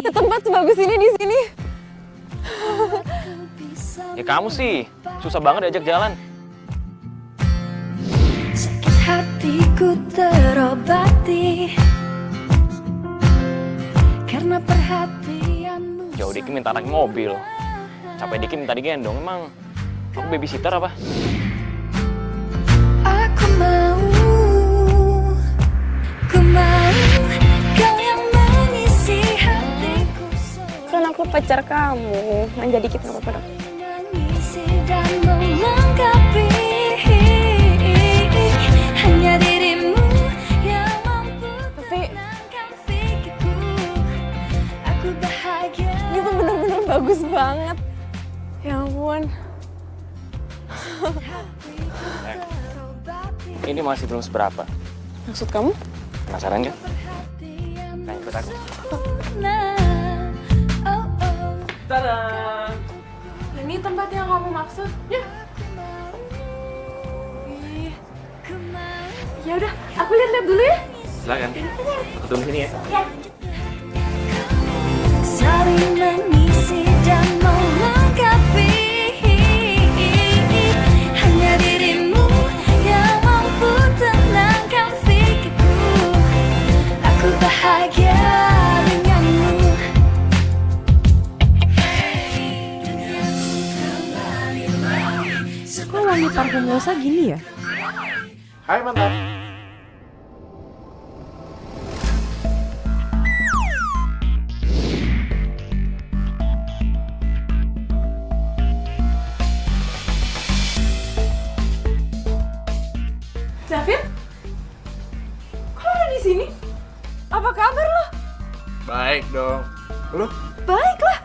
ada tempat sebagus ini di sini. Ya kamu sih, susah banget diajak jalan. Sakit hatiku terobati karena perhatianmu. Jauh Diki minta naik mobil. Capek Diki minta digendong. Emang aku babysitter apa? Aku mau kau yang mengisi hatiku. Kan aku pacar kamu, manja dikit nggak apa-apa dong. Mengisi dan melengkapi hanya dirimu yang mampu tenangkan pikirku. Aku bahagia. Ini tuh bener-bener bagus banget. Ya ampun. Ini masih belum seberapa. Maksud kamu? Penasaran kan? Nah, ikut aku. Tada! Ini tempat yang kamu maksud? Ya. Ya udah, aku lihat-lihat dulu ya. Silakan. Aku tunggu sini ya. Saling mengisi dan melengkapi hanya dirimu yang mampu tenangkan pikirku. Aku bahagia denganmu. Kok wangi parfum Rosa gini ya? Hai mantan. David? Kok lo ada di sini? Apa kabar lo? Baik dong. Lu? Baiklah.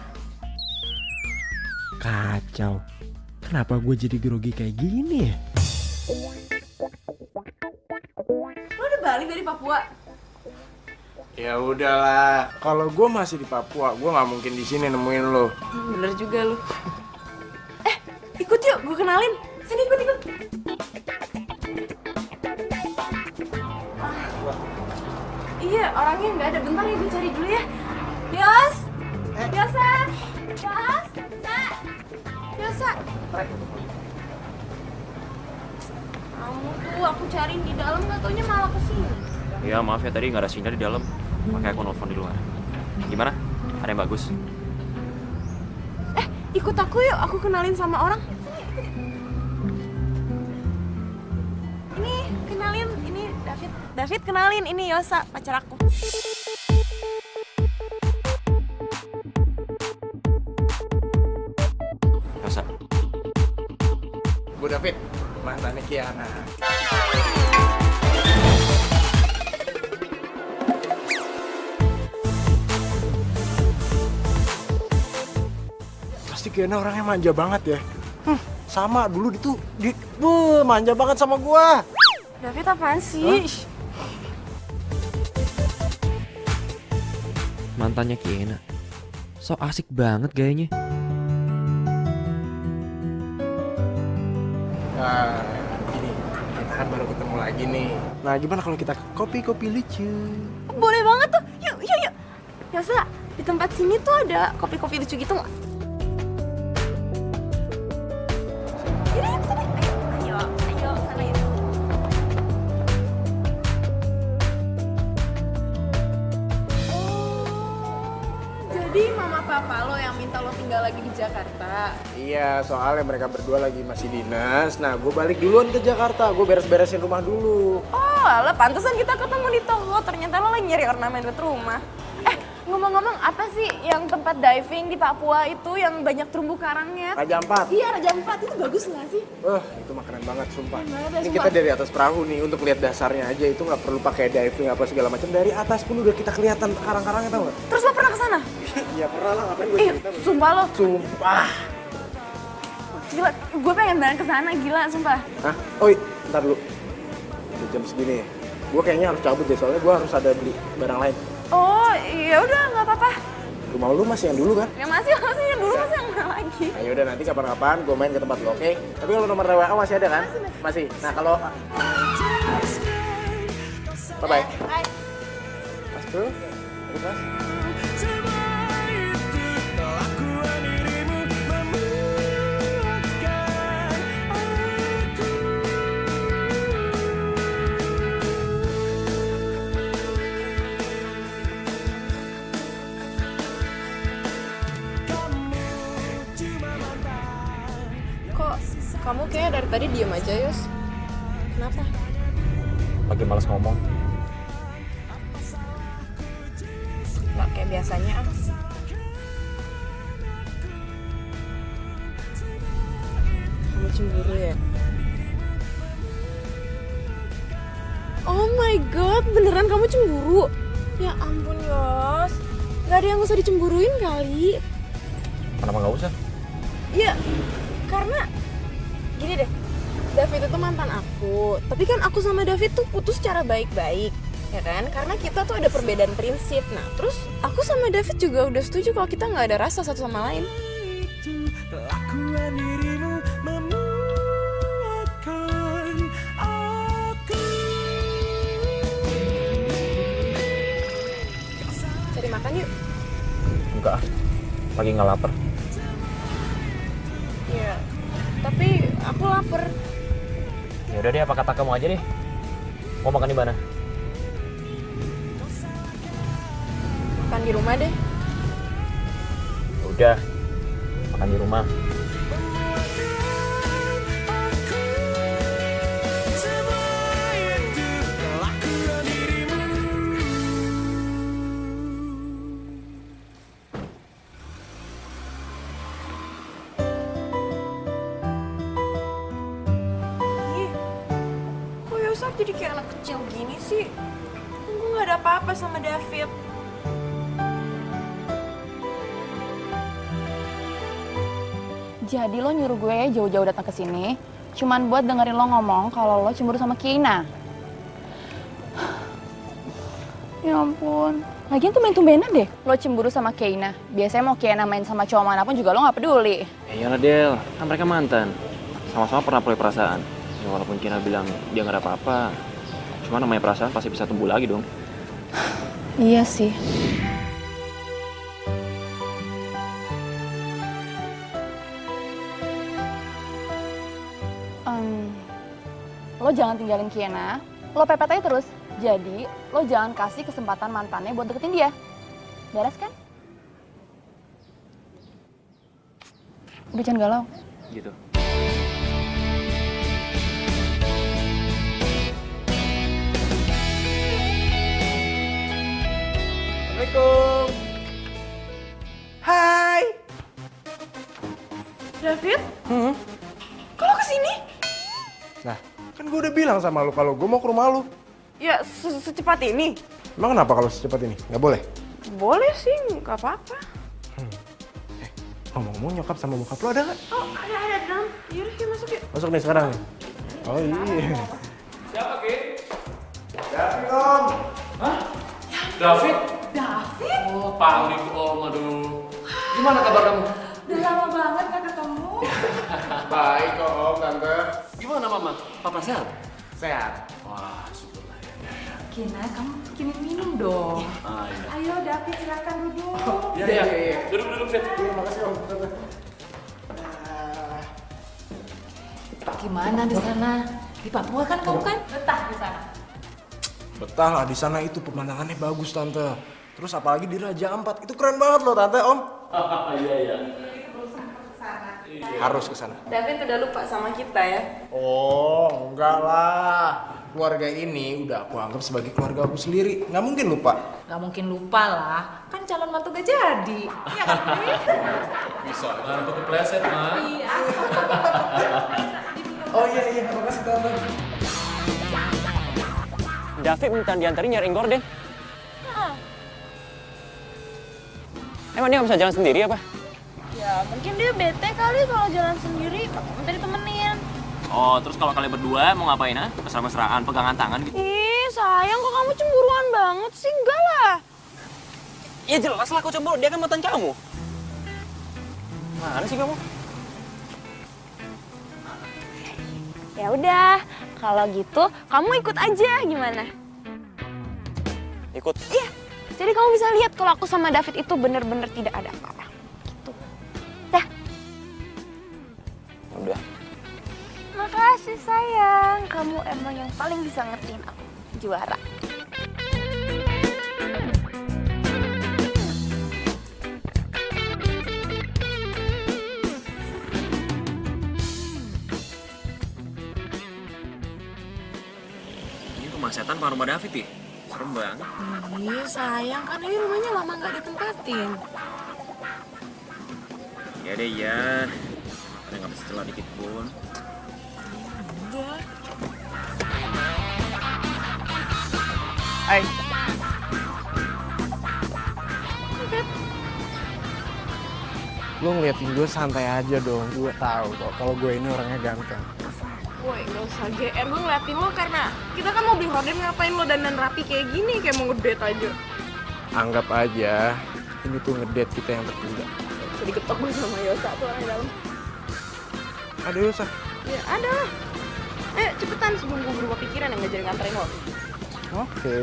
Kacau. Kenapa gue jadi grogi kayak gini ya? Lo udah balik dari Papua? Ya udahlah. Kalau gue masih di Papua, gue nggak mungkin di sini nemuin lo. Bener juga lo. Ikut yuk, gue kenalin. Sini ikut. Iya, orangnya nggak ada. Bentar ya, gue cari dulu ya. Yos! Yosa! Yos! Sa! Yosa! Kamu tuh aku cariin di dalam, nggak taunya malah kesini. Ya maaf ya, tadi nggak ada sinyal di dalam. Makanya aku nelfon di luar. Gimana? Ada yang bagus? Ikut aku yuk, aku kenalin sama orang. Ini, kenalin, ini David. David kenalin, ini Yosa, pacar aku. Yosa. Gue David, mantannya Kiana. Pasti Kiana orangnya manja banget ya. Sama dulu manja banget sama gua. David apaan sih? Mantannya Kiena. So asik banget gayanya. Nah, gini, kita kan baru ketemu lagi nih. Nah, gimana kalau kita kopi-kopi lucu? Boleh banget tuh, yuk. Yosa, di tempat sini tuh ada kopi-kopi lucu gitu nggak? Yuk, sini. Ayo, sana yuk. Jadi mama papa lo yang minta lo tinggal lagi di Jakarta. Iya, soalnya mereka berdua lagi masih dinas. Nah, gue balik duluan ke Jakarta. Gue beres-beresin rumah dulu. Oh, alah pantesan kita ketemu di toko. Ternyata lo lagi nyari ornamen buat rumah. Ngomong-ngomong, apa sih yang tempat diving di Papua itu yang banyak terumbu karangnya? Raja Ampat. Iya, Raja Ampat. Itu bagus nggak sih? Itu mah keren banget, sumpah. Keren banget ya, Ini sumpah. kita dari atas perahu nih, untuk lihat dasarnya aja. Itu nggak perlu pakai diving apa segala macam. Dari atas pun udah kita kelihatan karang-karangnya, tau nggak? Terus lo pernah ke sana? Iya pernah lah, ngapain gue Ih, cerita. sumpah lo. Sumpah. Gila, gue pengen banget ke sana, gila, sumpah. Hah? Oh, ntar dulu. Udah jam segini ya. Gue kayaknya harus cabut deh, soalnya gue harus ada beli barang lain. Oh, ya udah, nggak apa-apa. Rumah lu masih yang dulu kan? Ya masih yang dulu masih yang mana lagi? Ayo udah, nanti kapan-kapan gue main ke tempat lo, oke? Tapi kalau nomor WA masih ada kan? Masih. Nah kalau bye bye. Bye. Mas tuh, mas. Kamu kayak dari tadi diem aja, Yos. Kenapa? Lagi males ngomong. Nggak kayak biasanya, ah. Kamu cemburu ya? Oh my god, beneran kamu cemburu? Ya ampun, Yos. Gak ada yang usah dicemburuin kali. Kenapa nggak usah? Ya, karena gini deh, David itu mantan aku. Tapi kan aku sama David tuh putus secara baik-baik, ya kan? Karena kita tuh ada perbedaan prinsip. Nah, terus aku sama David juga udah setuju kalau kita nggak ada rasa satu sama lain. Kelakuan dirimu memuakkan aku. Cari makan yuk. Enggak, lagi nggak lapar. Iya, tapi aku lapar. Ya udah deh, apa kata kamu aja deh. Mau makan di mana? Makan di rumah deh. Udah, makan di rumah. Ih, kok Yosaf jadi kayak anak kecil gini sih? Gue gak ada apa-apa sama David. Jadi lo nyuruh gue jauh-jauh datang ke sini cuman buat dengerin lo ngomong kalau lo cemburu sama Kiana. Ya ampun. Lagian tuh main tumbenan deh lo cemburu sama Kiana. Biasanya mau Kiana main sama cowok manapun juga lo gak peduli. Ya iyalah Del, kan mereka mantan. Sama-sama pernah punya perasaan. Ya, walaupun Kina bilang dia nggak ada apa-apa, cuma namanya perasaan pasti bisa tumbuh lagi dong. Iya sih. Lo jangan tinggalin Kiana, lo pepet aja terus. Jadi, lo jangan kasih kesempatan mantannya buat deketin dia. Beres kan? Udah jangan galau. Gitu. Assalamualaikum. Hai. David? Kok lo kesini? Nah, kan gue udah bilang sama lu kalau gue mau ke rumah lu. Ya, secepat ini. Emang kenapa kalau secepat ini? Nggak boleh? Boleh sih, nggak apa-apa. Ngomong-ngomong nyokap sama bokap lu ada nggak? Oh, ada di dalam. Yaudah, yuk masuk yuk. Masuk nih sekarang nih. Oh iya. Siapa, Ki? David om. David? David? Oh, paling Om, aduh. Gimana kabar kamu? Udah lama banget gak ketemu. Baik kok om, tante. Gimana Mama? Papa sehat? Sehat. Wah, syukurlah ya. Kina, kamu bikinin minum dong. Ah, iya. Ayo David, silakan duduk. Iya, iya. Duduk, Fit. Iya, makasih om, tante. Gimana di sana? Di Papua kan kamu kan? Betah di sana. Betah lah, di sana itu pemandangannya bagus tante. Terus apalagi di Raja Ampat, itu keren banget loh tante om. Iya. Harus ke sana. David udah lupa sama kita ya? Oh, enggak lah. Keluarga ini udah aku anggap sebagai keluarga aku sendiri. Nggak mungkin lupa. Gak mungkin lupa lah. Kan calon mantu gak jadi. Iya kan, David? Bisa, jangan aku kepleset, Ma. Iya. Oh iya, makasih tante. David minta diantarin nyariin gorden. Emang dia nggak bisa jalan sendiri apa? Ya mungkin dia bete kali kalau jalan sendiri, minta ditemenin. Oh, terus kalau kalian berdua mau ngapain, ha? Mesra-mesraan, pegangan tangan gitu? Ih sayang kok kamu cemburuan banget sih, enggak lah. Ya jelas lah aku cemburu, dia kan mantan kamu. Mana sih kamu? Ya udah, kalau gitu kamu ikut aja gimana? Ikut. Iya, jadi kamu bisa lihat kalau aku sama David itu bener-bener tidak ada apa-apa. Gitu. Dah. Udah. Makasih sayang, kamu emang yang paling bisa ngertiin aku. Juara. setan apa rumah David ya? Serem banget. Iya sayang, kan ini rumahnya lama nggak ditempatin. Ya deh ya. Ada nggak bisa celah dikit pun. Udah. Hai. Lu ngeliatin gue santai aja dong. Gue tahu kok kalau gue ini orangnya ganteng. Woi, gak usah GR, gue ngeliatin lo karena kita kan mau beli horden, ngapain lo dandan rapi kayak gini, kayak mau ngedate aja. Anggap aja ini tuh ngedate kita yang bertiga. Jadi ketok gue sama Yosa tuh orang di dalam. Ada Yosa? Ya ada lah. Cepetan sebelum gue berubah pikiran yang gak jadi nganterin lo. Oke.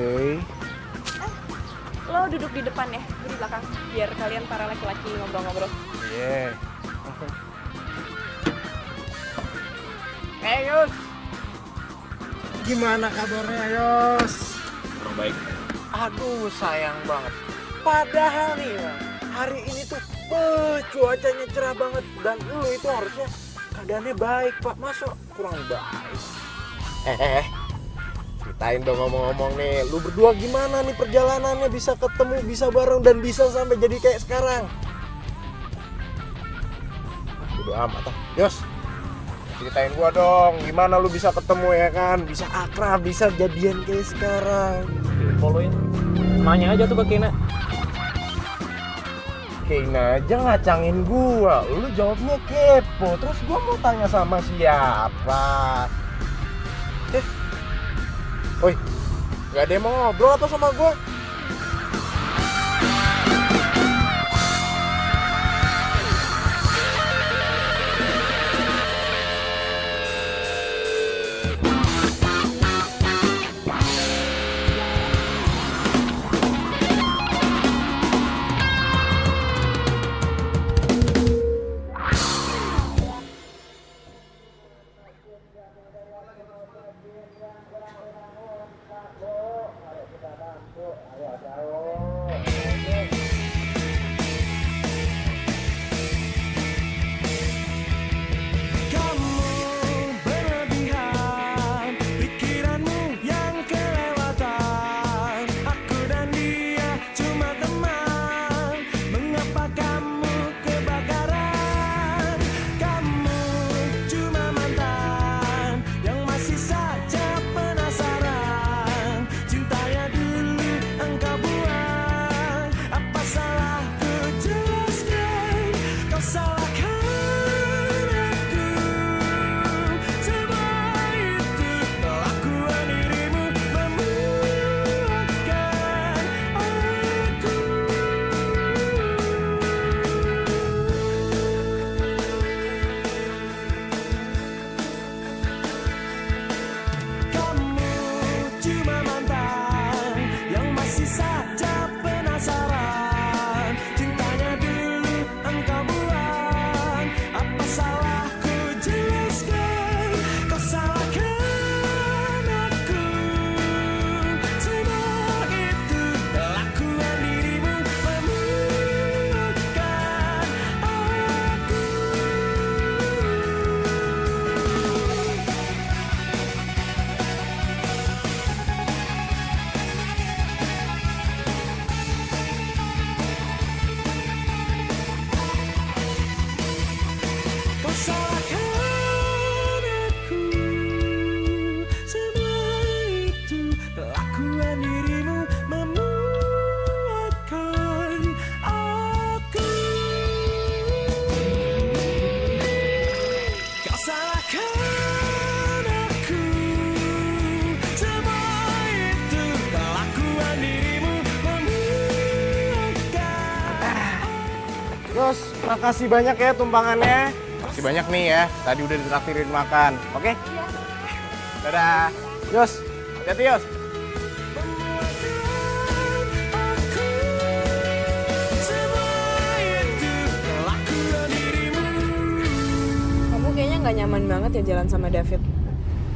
Lo duduk di depan ya, gue di belakang. Biar kalian para laki-laki ngobrol-ngobrol. Iya. Yos. Gimana kabarnya Yos? Kurang baik. Aduh sayang banget. Padahal nih Bang, hari ini tuh cuacanya cerah banget. Dan lu itu harusnya keadaannya baik Pak. Masa kurang baik? Ceritain dong ngomong-ngomong nih. Lu berdua gimana nih perjalanannya, bisa ketemu, bisa bareng, dan bisa sampai jadi kayak sekarang? Udah amat ah. Yos, ceritain gua dong, gimana lu bisa ketemu ya kan? Bisa akrab, bisa jadian kayak sekarang. Follow-in. Nanya aja tuh ke Kena. Kena aja ngacangin gua, lu jawabnya kepo. Terus gua mau tanya sama siapa? Woi, gak ada yang mau ngobrol apa sama gua? Yos, makasih banyak ya tumpangannya. Makasih banyak nih ya, tadi udah ditraktirin makan. Oke? Iya. Dadah. Yos, hati-hati Yos. Kamu kayaknya nggak nyaman banget ya jalan sama David.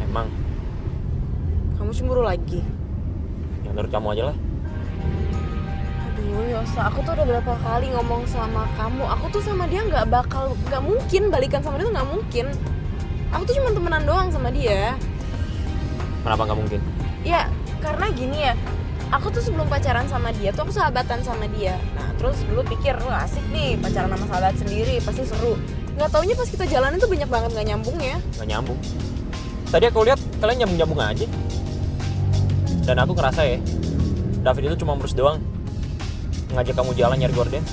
Emang, Kamu cemburu lagi. yang menurut kamu aja lah. Aduh Yosa, aku tuh udah berapa kali ngomong sama kamu. Aku tuh sama dia nggak mungkin balikan sama dia tuh nggak mungkin. Aku tuh cuma temenan doang sama dia. Kenapa nggak mungkin? Ya Karena gini ya, aku tuh sebelum pacaran sama dia tuh aku sahabatan sama dia. Nah terus dulu pikir, wah asik nih pacaran sama sahabat sendiri, pasti seru. Nggak taunya pas kita jalanin tuh banyak banget nggak nyambungnya. Nggak nyambung. Tadi aku lihat kalian nyambung-nyambung aja. Dan aku ngerasa ya, David itu cuma ngurus doang. Ngajak kamu jalan nyari gorden.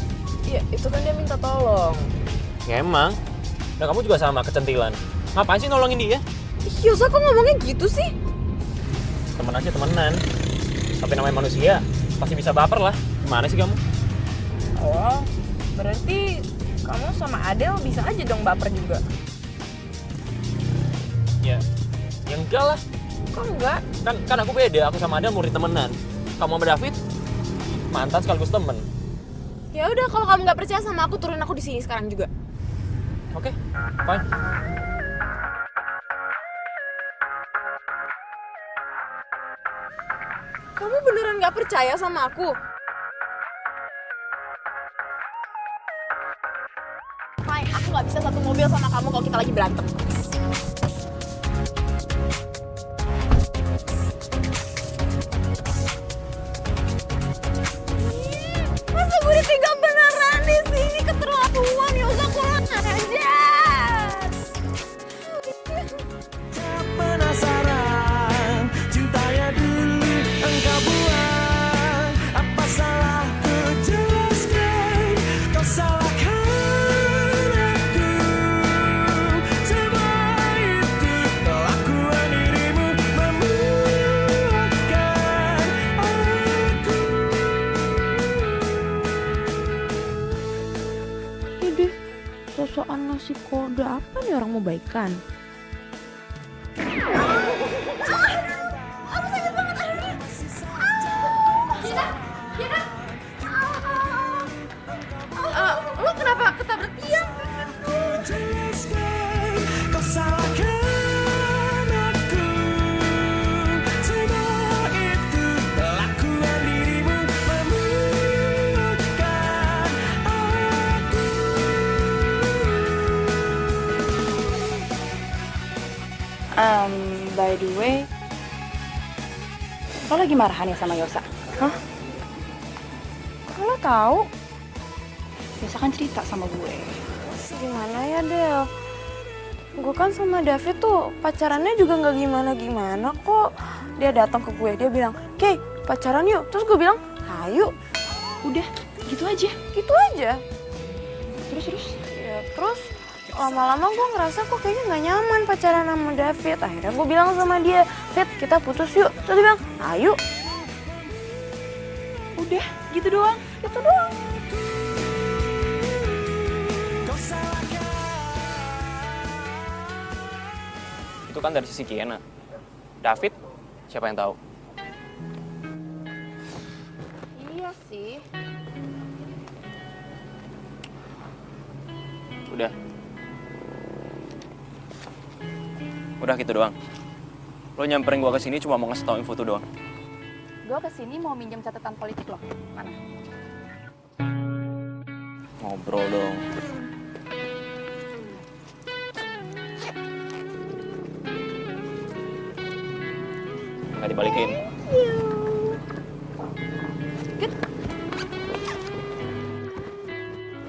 Iya, itu kan dia minta tolong. Ya emang. Dan kamu juga sama kecentilan. Ngapain sih nolongin dia? Ih, Yosa kok ngomongnya gitu sih? Temen aja temenan. Tapi namanya manusia, pasti bisa baper lah. Gimana sih kamu? Oh, berarti kamu sama Adele bisa aja dong baper juga. Ya enggak lah. Kok enggak? Kan aku beda, aku sama Adel murid temenan. Kamu sama David mantan sekaligus temen. Ya udah, kalau kamu nggak percaya sama aku, turunin aku di sini sekarang juga. Oke, fine. Kamu beneran nggak percaya sama aku? Fine, aku nggak bisa satu mobil sama kamu kalau kita lagi berantem. Masa gue ditinggal beneran di sini, keterlaluan. Ya udah kurang aja. Penasaran cintanya dulu engkau buang. Apa salahku jelaskan? Kau salahkan aku. Semua itu kelakuan dirimu memuakkan aku. Ide, sosokan ngasih kode apa nih orang mau baikan? Lo kenapa ketabrak tiang? Jelaskan kau salahkan aku. Semua itu kelakuan dirimu memuakkan aku. By the way, lo lagi marahan ya sama Yosa? Hah? Lo tahu? Yosa kan cerita sama gue. Gimana ya, Del? Gue kan sama David tuh pacarannya juga nggak gimana-gimana kok. Dia datang ke gue, dia bilang, "Kay, pacaran yuk." Terus gue bilang, "Ayo." Udah, gitu aja. Gitu aja. Terus? Ya, terus lama-lama gue ngerasa kok kayaknya nggak nyaman pacaran sama David. Akhirnya gue bilang sama dia, "Fit, kita putus yuk." Terus dia bilang, "Ayo." Udah, gitu doang. Gitu doang. Itu kan dari sisi Kiena. David, siapa yang tahu? Iya sih. Udah. Udah gitu doang. Lo nyamperin gua ke sini cuma mau ngasih tau info tuh doang. Gue kesini mau minjem catatan politik lo. Mana? Ngobrol dong. Nggak dibalikin.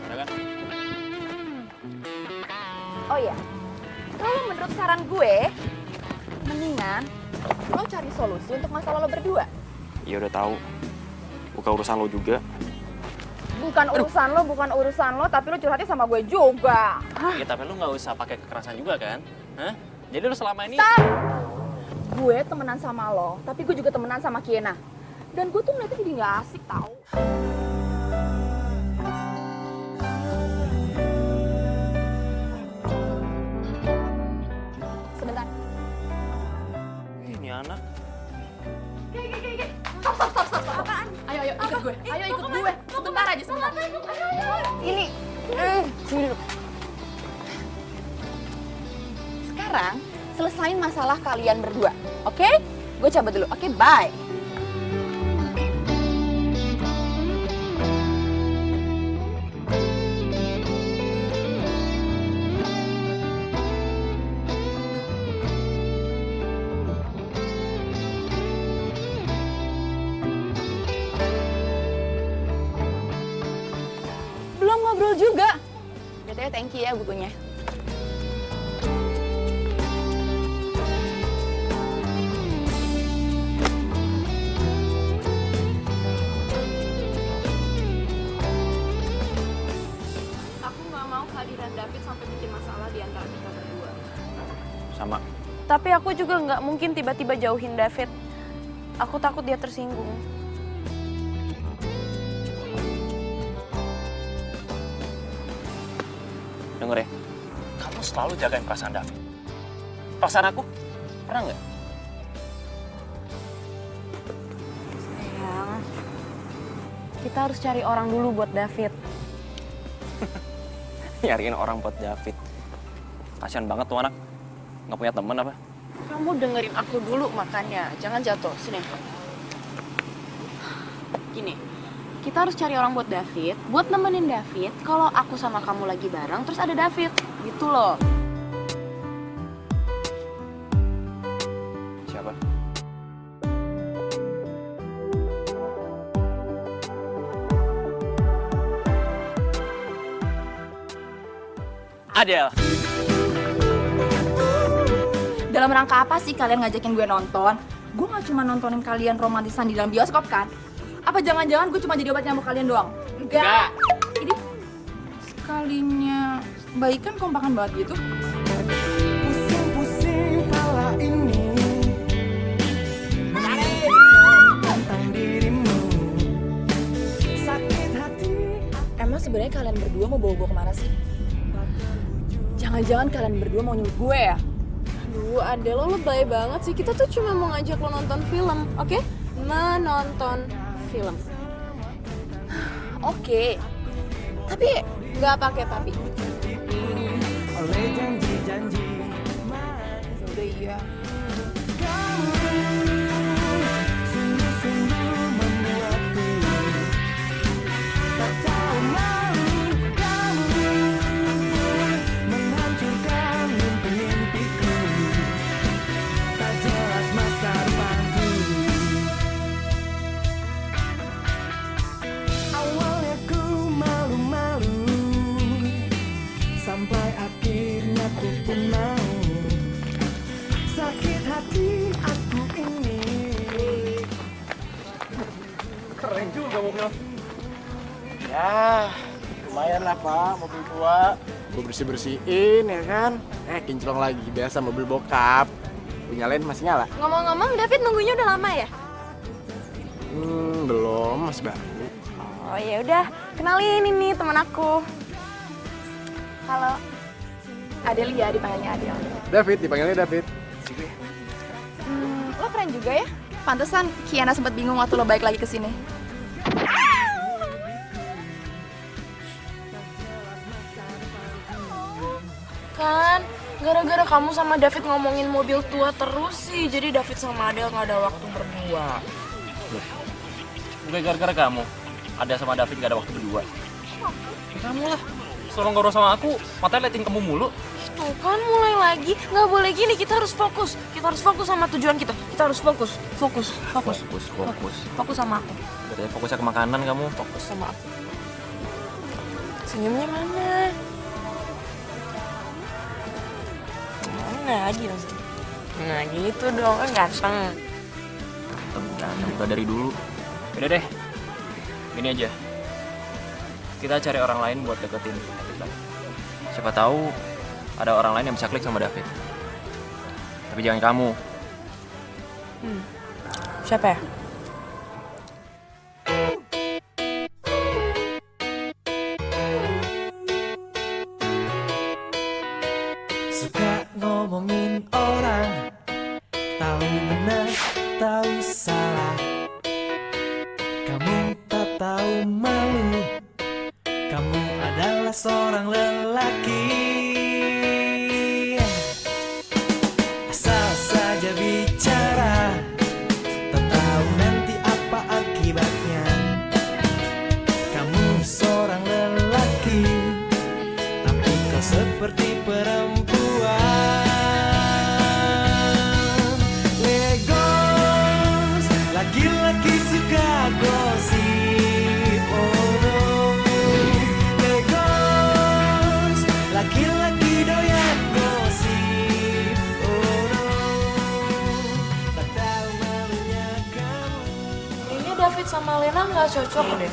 Ada kan? Oh iya, kalau menurut saran gue, mendingan lo cari solusi untuk masalah lo berdua. Ya udah tahu. Bukan urusan lo juga. Bukan urusan lo, tapi lo curhatnya sama gue juga. Ya tapi lo nggak usah pakai kekerasan juga kan? Hah? Jadi lo selama ini... Stop! Gue temenan sama lo, tapi gue juga temenan sama Kiena. Dan gue tuh ngeliatnya jadi gak asik tau. Sebentar. Ini anak. Stop. Apaan? Ayo, ikut gue. Ayo ikut gue. Sebentar aja, sebentar. Ini. Sini dulu. Sekarang, selesain masalah kalian berdua. Oke? Gue cabut dulu. Oke, bye. ngobrol juga. BTW thank you ya bukunya. Aku nggak mau kehadiran David sampai bikin masalah di antara kita berdua. Sama. Tapi aku juga nggak mungkin tiba-tiba jauhin David. Aku takut dia tersinggung. Denger ya, kamu selalu jagain perasaan David. Perasaan aku, pernah nggak? Sayang, kita harus cari orang dulu buat David. Nyariin orang buat David. Kasian banget tuh anak, nggak punya temen apa? Kamu dengerin aku dulu makanya, jangan jatuh. Sini. Gini, kita harus cari orang buat David, buat nemenin David. Kalau aku sama kamu lagi bareng, terus ada David, gitu loh. Siapa? Adele. Dalam rangka apa sih kalian ngajakin gue nonton? Gue gak cuma nontonin kalian romantisan di dalam bioskop kan? Apa jangan-jangan gue cuma jadi obat nyamuk kalian doang? Enggak. Ini sekalinya baikan kompakan banget gitu. Pusing-pusing kala ini tentang dirimu. Sakit hati. Emang sebenarnya kalian berdua mau bawa-bawa kemana sih? Jangan-jangan kalian berdua mau nyuruh gue ya? Aduh, Adele, lo lebay banget sih. Kita tuh cuma mau ngajak lo nonton film, oke? Menonton film. Oke. Tapi Nggak pakai tapi. Oleh janji-janji udah iya. sungguh-sungguh membuatku tak tahu malu. Kamu menghancurkan mimpi-mimpiku, tak jelas masa depanku. Awalnya ku malu-malu, sampai akhirnya ku pun mau. Sakit hati aku ini. Keren juga mobil. Ya, lumayan lah Pak, mobil tua. Gue bersih-bersihin ya kan. Kinclong lagi, biasa mobil bokap. Nyalain masih nyala? Ngomong-ngomong, David nunggunya udah lama ya? Belum, masih baru. Oh ya udah, kenalin ini teman aku. Halo. Adele ya, dipanggilnya Adele. David, dipanggilnya David. Lo keren juga ya. Pantesan Kiana sempat bingung waktu lo balik lagi ke sini. Kan, gara-gara kamu sama David ngomongin mobil tua terus sih, jadi David sama Adele nggak ada waktu berdua. Bukan gara-gara kamu. Ada sama David gak ada waktu berdua. Ya, kamu lah. Selalu ngobrol sama aku, matanya liatin kamu mulu. Tuh kan mulai lagi, nggak boleh gini, kita harus fokus. Kita harus fokus sama tujuan kita. Kita harus fokus. Fokus sama aku. Dari fokusnya ke makanan kamu. Fokus sama aku. Senyumnya mana? Mana lagi maksudnya? Nah gitu dong, kan ganteng. Ganteng udah dari dulu. Udah deh. Gini aja. Kita cari orang lain buat deketin David lagi. Siapa tahu ada orang lain yang bisa klik sama David. Tapi jangan kamu. Siapa ya? Suka ngomongin orang, tahu benar, tahu salah. Kamu tak tahu malu, kamu adalah seorang lelaki. Asal saja bicara, tak tahu nanti apa akibatnya. Kamu seorang lelaki, tapi kau seperti perempuan. Legos, laki-laki suka gosip. Oh no, Legos. Lena nggak cocok deh.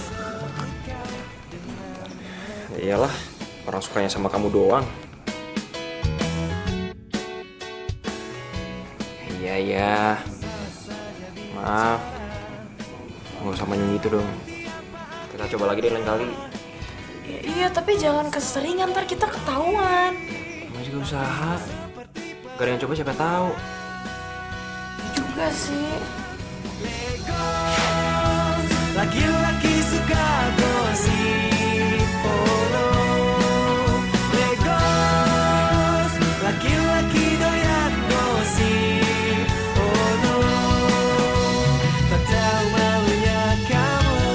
Ya iyalah, orang sukanya sama kamu doang. Iya. Maaf. Nggak usah manyun gitu dong. Kita coba lagi deh lain kali. Iya, tapi jangan keseringan, ntar kita ketahuan. Namanya juga usaha. Gak ada yang coba siapa tahu. Juga sih. Laki-laki suka gosip. Oh no. Legos. Laki-laki doyan gosip. Oh no. Tak tahu malunya kamu,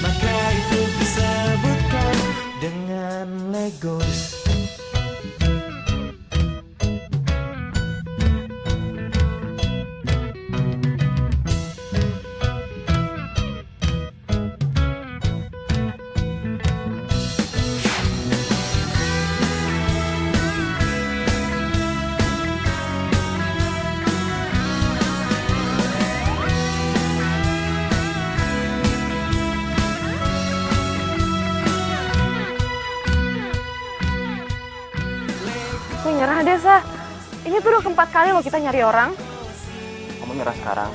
maka itu disebutkan dengan Legos. Gue nyerah deh, Sa. Ini tuh udah keempat kali loh kita nyari orang. Kamu nyerah sekarang.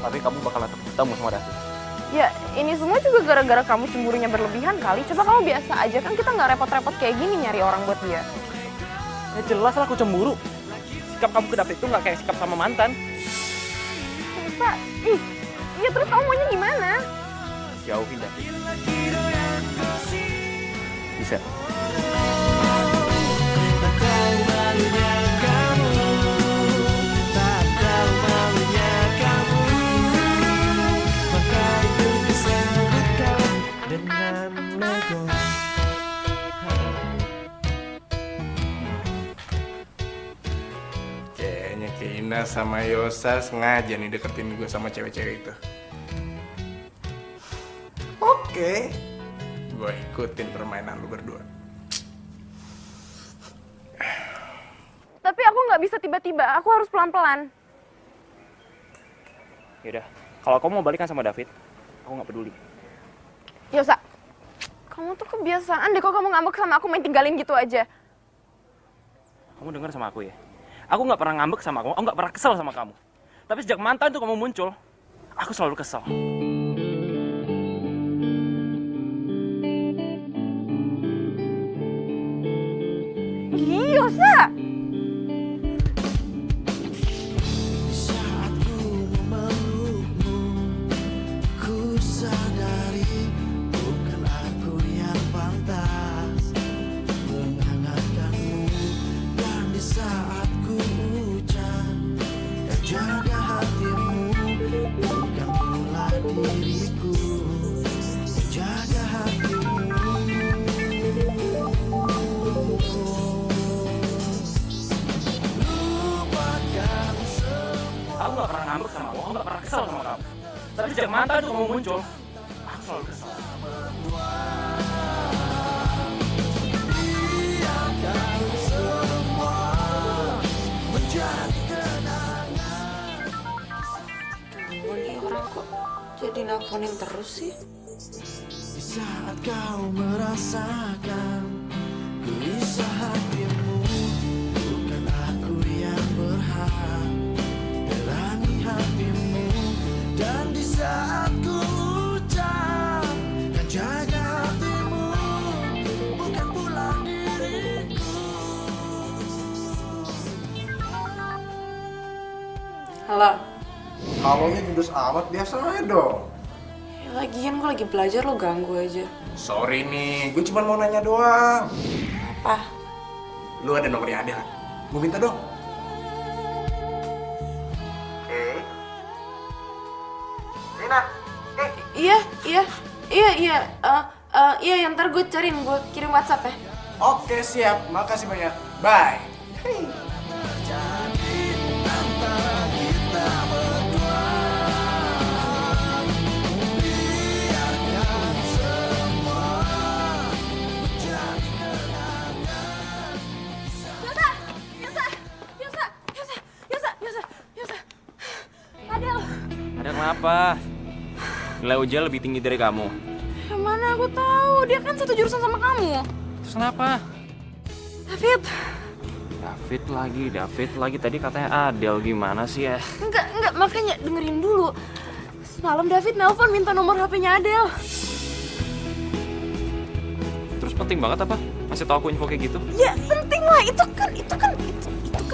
Tapi kamu bakal tetap ketemu sama David. Ya, ini semua juga gara-gara kamu cemburunya berlebihan kali. Coba kamu biasa aja, kan kita nggak repot-repot kayak gini nyari orang buat dia. Ya jelas lah aku cemburu. Sikap kamu ke David itu nggak kayak sikap sama mantan. Sa, iya terus kamu maunya gimana? Jauhin David. Bisa. Tak tahu malunya kamu, tak tahu malunya kamu, maka itu disebutkan dengan Legos. Kayaknya Kina sama Yosa sengaja nih deketin gue sama cewek-cewek itu. Oke, gue ikutin permainan lu berdua. Tapi aku nggak bisa tiba-tiba, aku harus pelan-pelan. Yaudah, kalau kamu mau balikan sama David, aku nggak peduli. Yosa, kamu tuh kebiasaan deh kok kamu ngambek sama aku main tinggalin gitu aja. Kamu dengar sama aku ya? Aku nggak pernah ngambek sama kamu, aku nggak pernah kesel sama kamu. Tapi sejak mantan tuh kamu muncul, aku selalu kesel. Ih, Yosa! Saat ku memelukmu, ku sadari bukan aku yang pantas menghangatkanmu. Dan di saat ku ucap dan jaga hatimu, bukan pula diriku jaga hatimu. Lupakan semua. Aku nggak pernah ngambek sama kamu, aku nggak pernah kesel sama kamu. Tapi sejak mantan tuh kamu muncul, aku selalu kesel. Biarkan semua menjadi Ini orang kok jadi nelfonin terus sih? di saat kau merasakan gelisah hatimu, bukan aku yang berhak berani hatimu. Dan di saat ku ucap kan jaga hatimu, bukan pula diriku. Halo. Halonya judus amat, biasa aja dong. Ya, lagian gue lagi belajar, lo ganggu aja. Sorry nih, gue cuma mau nanya doang. Apa? Lu ada nomornya Adel? Gue minta dong. Rina, Iya, iya, ntar gue cariin, gue kirim WhatsApp ya. Oke, siap. Makasih banyak. Bye. Adel, Ada kenapa? Nilai ujian lebih tinggi dari kamu. Yang mana aku tahu, dia kan satu jurusan sama kamu. Terus kenapa? David, David lagi. Tadi katanya Adele, gimana sih ya? enggak, makanya dengerin dulu. Semalam David nelpon minta nomor HP-nya Adele. Terus penting banget apa? Masih tau aku info kayak gitu? Ya penting lah, itu kan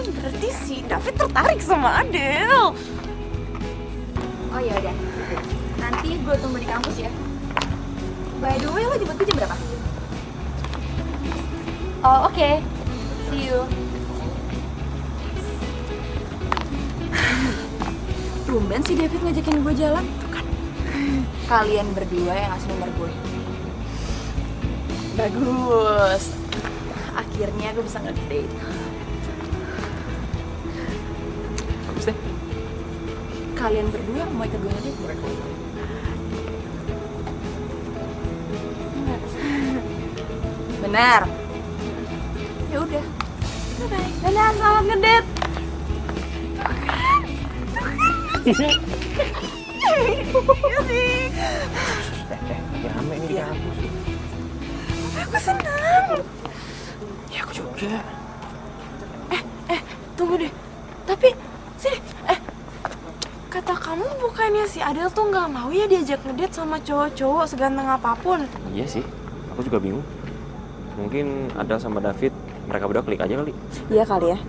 berarti si David tertarik sama Adele. Oh ya udah. Nanti gue tunggu di kampus ya. By the way, lo jemput gue jam berapa? Oh oke. See you. Tumben si David ngajakin gue jalan. Tuh kan. Kalian berdua yang ngasih nomor gue. Bagus. Akhirnya gue bisa nge-date. Bagus deh. Kalian berdua mau ikut gue nge-date? Benar. Ya udah. Bye. Dadah, selamat ngedate. Iya sih. Lagi rame nih di kampus. Aku senang. Ya aku juga. Tunggu deh. Tapi sini. Kata kamu bukannya si Adele tuh nggak mau ya diajak ngedate sama cowok-cowok seganteng apapun. Iya sih, aku juga bingung. Mungkin Adele sama David, mereka berdua klik aja kali. Iya kali ya.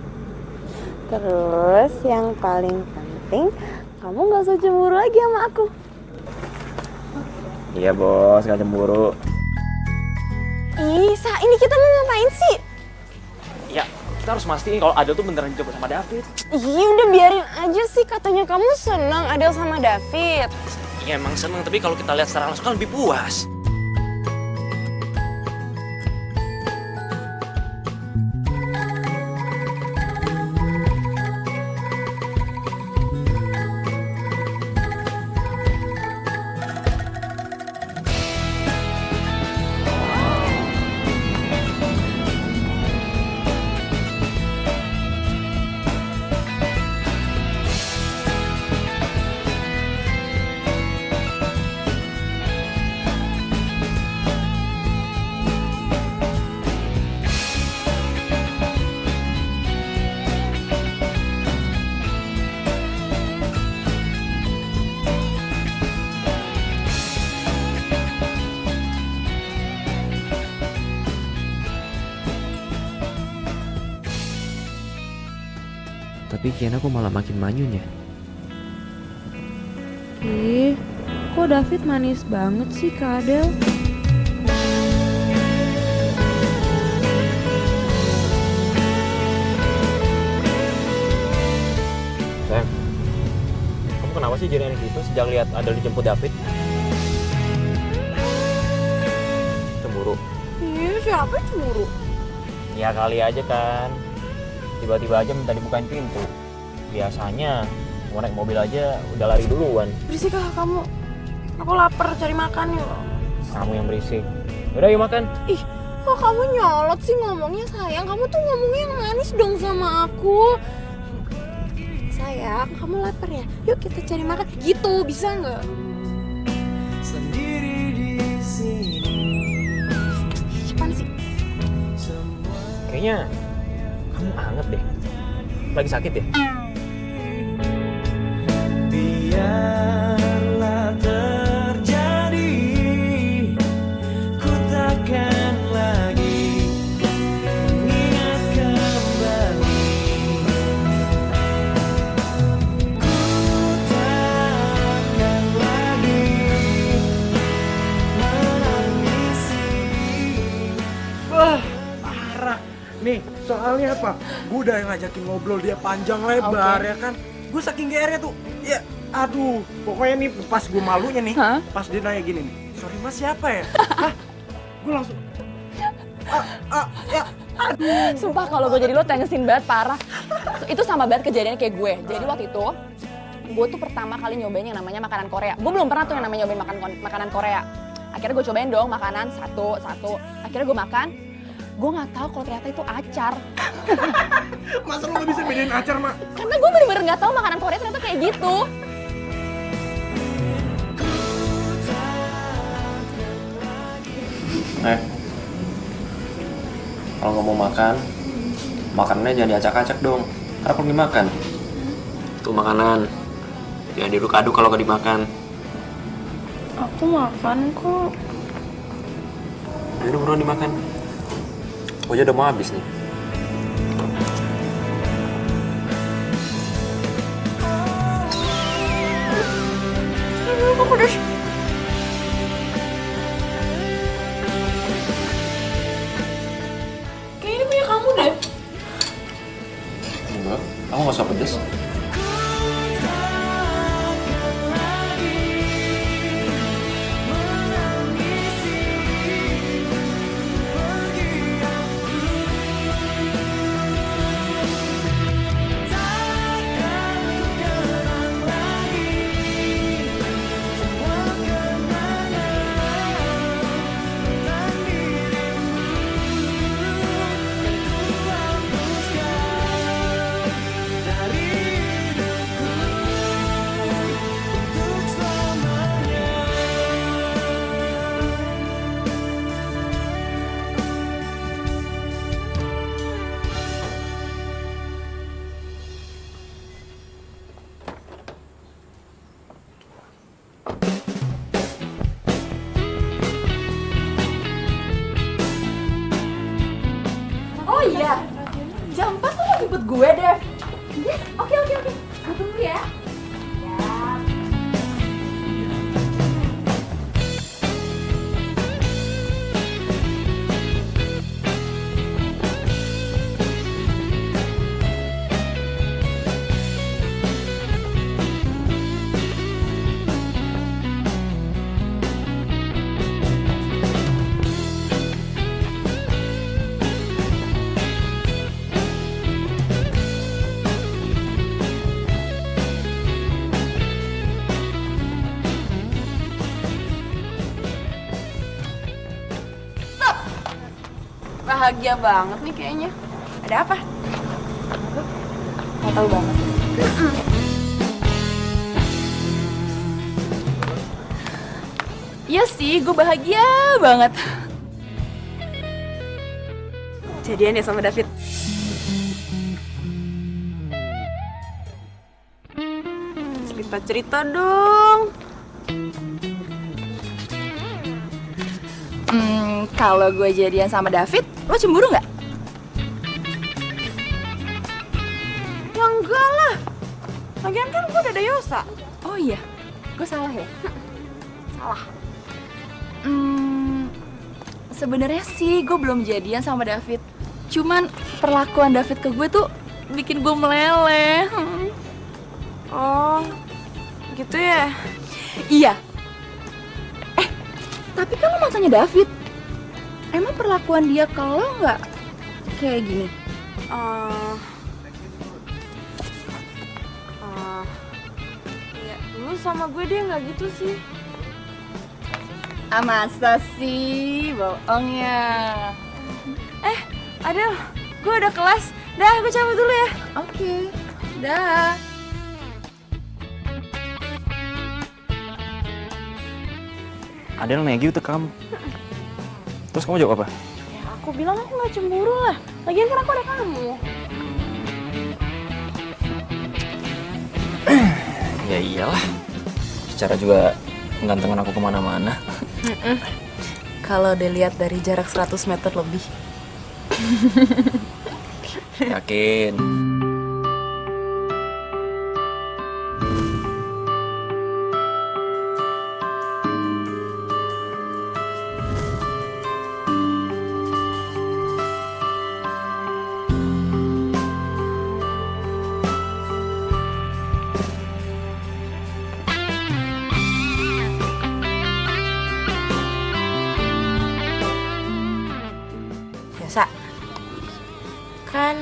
Terus yang paling penting, kamu nggak usah cemburu lagi sama aku. Iya bos, gak cemburu. Isa, ini kita mau ngapain sih? Ya, kita harus mastiin kalau Adele tuh beneran dicoba sama David. Iya udah biarin aja sih, katanya kamu senang Adele sama David. Iya emang seneng, tapi kalau kita lihat secara langsung kan lebih puas. Tapi kayaknya aku malah makin manyun ya. Ih, kok David manis banget sih ke Adele? Sayang, kamu kenapa sih jadi aneh gitu sejak lihat Adele dijemput David? Cemburu? Iya, siapa yang cemburu? Ya kali aja kan. Tiba-tiba aja minta dibukain pintu. Biasanya mau naik mobil aja udah lari duluan. Berisik ah kamu. Aku lapar, cari makan yuk. Kamu yang berisik. Yaudah yuk makan. Ih, kok kamu nyolot sih ngomongnya sayang? Kamu tuh ngomongnya yang manis dong sama aku. Sayang, kamu lapar ya? Yuk kita cari makan. Gitu, bisa nggak? Sendiri di sini. Apaan sih? Kayaknya kamu anget deh. Lagi sakit ya? Biarlah terjadi, ku takkan lagi mengingat kembali. Ku takkan lagi menangisi. Wah, parah. Nih, soalnya apa? Gue udah ngajakin ngobrol dia panjang lebar ya kan. Gue saking GR-nya tuh. Ya, aduh. Pokoknya nih pas gue malunya nih. Pas dia nanya gini nih. Sorry mas, siapa ya? Hah? Gue langsung ya. Sumpah kalau gue jadi lo tengesin banget parah. Itu sama banget kejadiannya kayak gue. Jadi waktu itu gue tuh pertama kali nyobain yang namanya makanan Korea. Gue belum pernah tuh yang namanya nyobain makanan Korea. Akhirnya gue cobain dong makanan satu. Akhirnya gue makan. Gue nggak tahu kalau ternyata itu acar. Masa lu gak bisa bedain acar, Mak? Karena gue bener-bener nggak tahu makanan Korea ternyata kayak gitu. Kalau nggak mau makan, makanannya jangan diacak-acak dong. Karena aku lagi makan. Tuh makanan. Jangan diaduk-aduk kalau nggak dimakan. Aku makan kok. Ayo udah buruan dimakan. Aku aja udah mau habis nih. Aku pedes. Kayaknya ini punya kamu deh. Enggak, kamu nggak usah pedes. Oh iya, jam 4 tuh mau jemput gue, Dev. Yes, oke. Gue tunggu ya. Bahagia banget nih kayaknya. Ada apa? Gak tau banget. Iya sih, gue bahagia banget. Jadian ya sama David. Cerita-cerita dong. Kalau gue jadian sama David, lo cemburu nggak? Ya enggak lah. Lagian kan gue udah ada Yosa. Oh iya, gue salah ya? Salah. Sebenarnya sih gue belum jadian sama David. Cuman perlakuan David ke gue tuh bikin gue meleleh. Oh, gitu ya? Iya. Tapi kan lo mantannya David. Emang perlakuan dia ke lo nggak kayak gini? Ya, dulu sama gue dia nggak gitu sih. Masa sih? Bohong ya. Adel, gue udah kelas. Dah, gue cabut dulu ya. Oke, dah. Adel negi tuh kamu. Terus kamu jawab apa? Ya, aku bilang aku nggak cemburu lah. Lagian kan aku ada kamu. Ya iyalah. Secara juga gantengin aku kemana-mana. Kalau dilihat dari jarak 100 meter lebih. Yakin. Biasa. Kan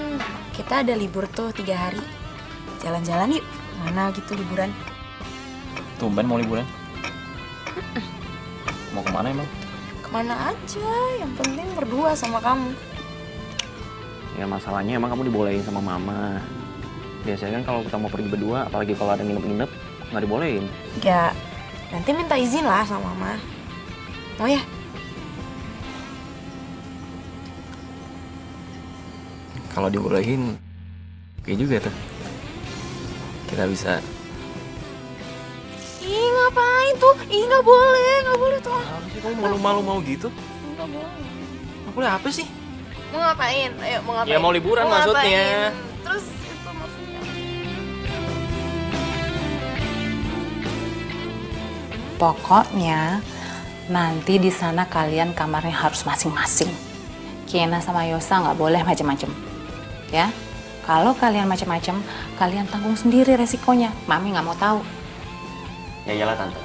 kita ada libur tuh 3 hari. Jalan-jalan yuk. Mana gitu liburan? Tumben mau liburan. Mau kemana emang? Kemana aja, yang penting berdua sama kamu. Ya masalahnya emang kamu dibolehin sama mama. Biasanya kan kalau kita mau pergi berdua, apalagi kalau ada nginep-nginep, nggak dibolehin. Ya, nanti minta izin lah sama mama. Mau ya? Kalau dibolehin, oke juga tuh. Kita bisa. Ih, ngapain tuh? Ih, nggak boleh tuh. Apa sih kamu malu-malu mau gitu? Nggak boleh. Nggak boleh apa sih? Mau ngapain? Ayo, mau ngapain? Ya mau liburan Mau maksudnya. ngapain? Terus itu maksudnya. Pokoknya nanti di sana kalian kamarnya harus masing-masing. Kiena sama Yosa nggak boleh macem-macem, ya. Kalau kalian macem-macem, kalian tanggung sendiri resikonya. Mami nggak mau tahu. Ya iyalah tante.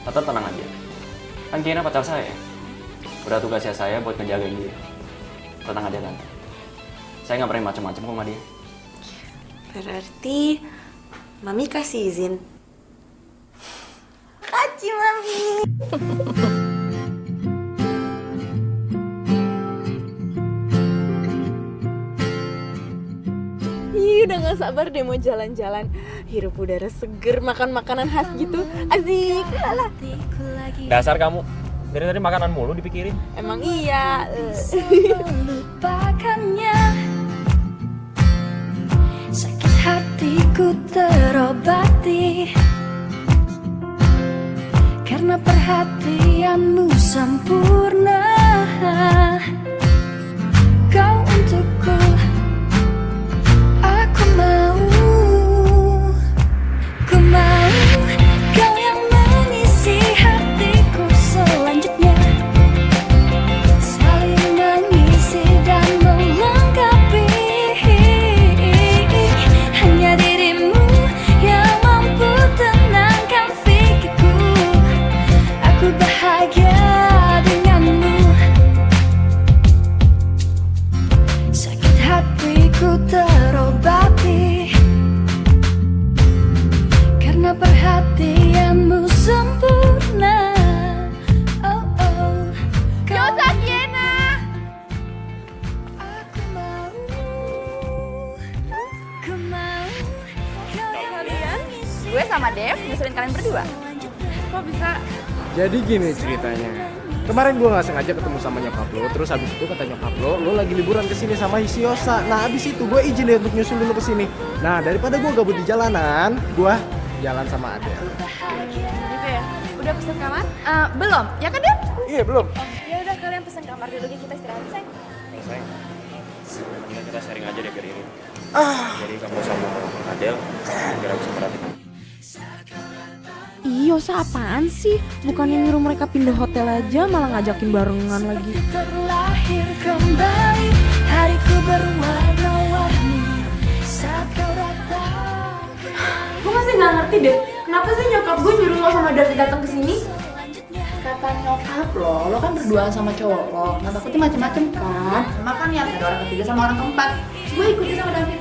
Tante tenang aja. Kan Kiana pacar saya. Udah tugasnya saya buat ngejagain dia. Tenang aja tante. Saya nggak pernah macam-macam kok sama dia. Berarti Mami kasih izin. Makasih, Mami. Ih, udah gak sabar deh mau jalan-jalan. Hirup udara seger, makan makanan khas gitu. Asik, lala. Dasar kamu. Dari tadi makanan mulu dipikirin. Emang iya. Melupakannya, sakit hatiku terobati karena perhatianmu sempurna. Kau untukku, aku mau kau yang mengisi hatiku selanjutnya. Saling mengisi dan melengkapi. Hanya dirimu yang mampu tenangkan pikirku. Aku bahagia denganmu. Sakit hatiku terobati karena perhatianmu sempurna. Oh oh, Yosa, Kiena. aku mau kau Kalian, gue sama Dev nyusulin kalian berdua. Kok bisa? Jadi gini ceritanya. Kemarin gue nggak sengaja ketemu sama nyokap lo, terus habis itu kata nyokap lo lagi liburan kesini sama si Yosa. Nah habis itu gue izin deh untuk nyusul dulu kesini. Nah daripada gue gabut di jalanan, gue jalan sama Adel. Gitu ya? Udah pesen kamar? Belum, ya kan Dev? Iya belum. Ya udah kalian pesen kamar dulu, kita istirahat sayang. Sayang. Mendingan kita sharing aja deh biar ini. Jadi kamu sama Adel, biar aku bisa perhatiin. Ih, Yosa apaan sih? Bukannya nyuruh mereka pindah hotel aja, malah ngajakin barengan lagi. terlahir kembali. Hariku berwarna-warni saat kau datang. Gue masih nggak ngerti deh, kenapa sih nyokap gue nyuruh lo sama David datang ke sini? Kata nyokap lo kan berduaan sama cowok lo. Nah takutnya macem-macem kan. Makanya ada orang ketiga sama orang keempat. Terus gue ikutin sama David.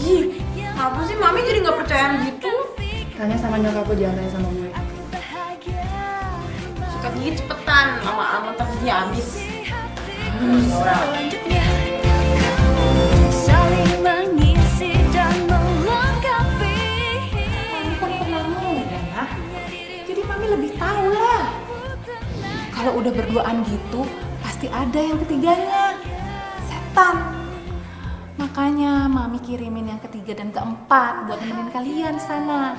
Ih, kenapa sih Mami jadi nggak percayaan gitu? Tanya sama nyokap lo, jangan tanya sama gue. Suka gigi cepetan, lama-lama ntar giginya habis. Selanjutnya saling mengisi dan melengkapi. Mami kan pernah muda. Jadi Mami lebih tahu lah. Kalau udah berduaan gitu, pasti ada yang ketiganya. Setan. Makanya Mami kirimin yang ketiga dan keempat buat nemenin kalian di sana.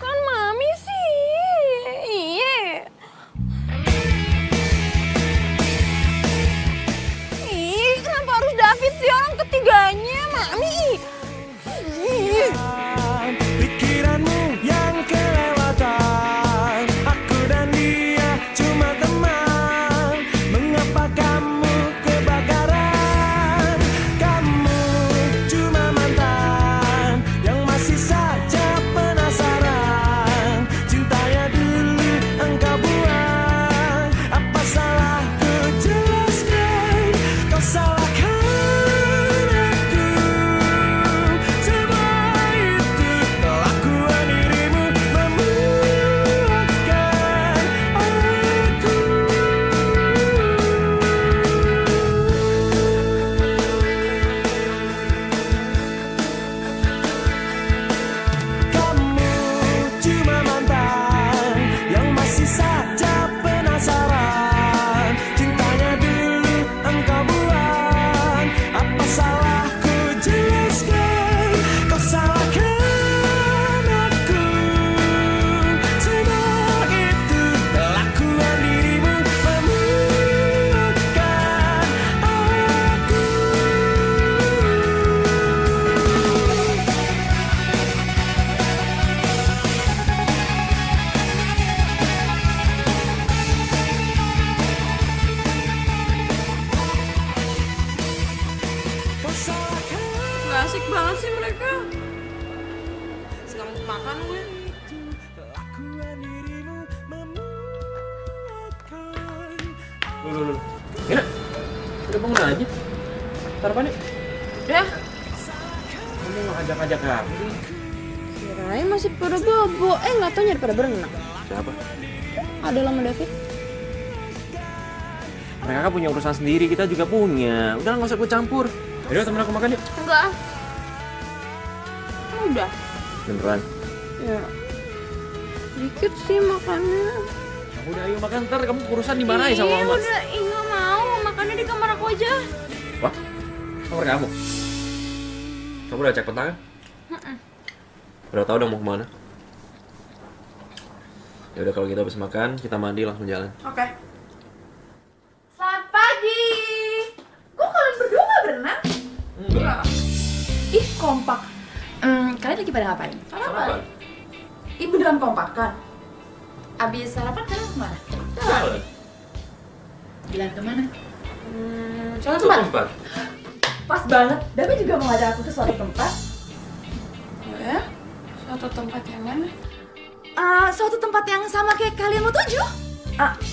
Kan Mami sih. Iya. Ih, kenapa harus David sih orang ketiganya, Mami? Ih. Pikiranmu yang kelewatan. Aku dan dia cuma teman. Mengapa kamu kebakaran? Kamu cuma mantan yang masih saja penasaran. Gina, udah bangun aja. Sarapan yuk. Udah, Kamu ngajak-ngajak aku sih. kirain masih pada bobo. Nggak tau nyari pada berenang. Siapa? Ada sama David. Mereka kan punya urusan sendiri, kita juga punya. Udah nggak usah ikut campur. Yaudah temen aku makan yuk. Enggak. Udah. Beneran? Ya. Dikit sih makannya. Udah ayo makan, ntar kamu urusan dimarahin sama mama. Udah, nggak mau. Makannya di kamar aku aja. Wah, kamar kamu? Kamu udah cek peta kan? Udah tahu udah mau kemana? Ya udah kalau gitu habis makan, kita mandi langsung jalan. Oke. Selamat pagi. Kok kalian berdua nggak berenang? Enggak. Ih, kompak. Kalian lagi pada ngapain? Sarapan. Ih, beneran kompak kan? Abis sarapan kalian kemana? Jalan. Jalan kemana? Suatu tempat. tempat. Pas banget. David juga mau ngajak aku ke suatu tempat. Ya? Suatu tempat yang mana? Suatu tempat yang sama kayak kalian mau tuju.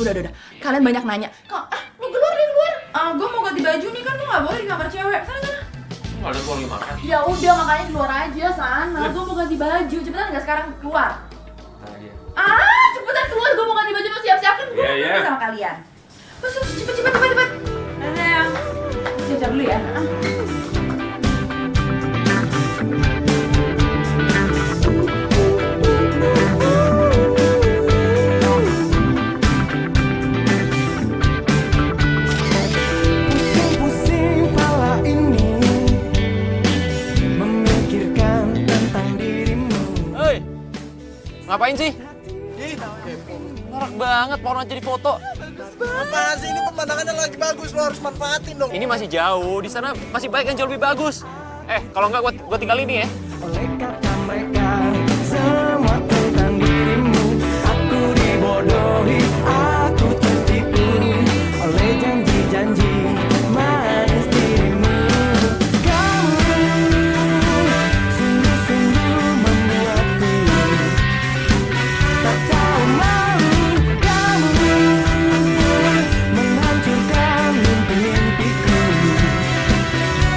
Udah. Kalian banyak nanya. Kok, lu keluar deh, keluar. Gue mau ganti baju nih kan, lu nggak boleh di kamar cewek. Sana. Nggak ada lagi makan. Ya udah, makanya keluar aja sana. Gue mau ganti baju. Cepetan nggak sekarang keluar. Nah, iya. Cepetan keluar. Gue mau ganti baju, mau siap-siap kan. Gue Iya. sama kalian. Terus, cepet. Dadah. Siap-siap dulu ya. Pusing-pusing pala ini memikirkan tentang dirimu. Hei, ngapain sih? Norak banget, mau jadi foto. Apaan sih, ini pemandangannya lagi bagus, lo harus manfaatin dong. Ini masih jauh, di sana masih banyak yang jauh lebih bagus. Kalau enggak gua tinggal ini ya. Oleh kata mereka semua tentang dirimu, aku dibodohi, aku tertipu oleh janji-janji manis dirimu. Kamu sungguh-sungguh membuatku tak tahu malu. Kamu menghancurkan mimpi-mimpiku,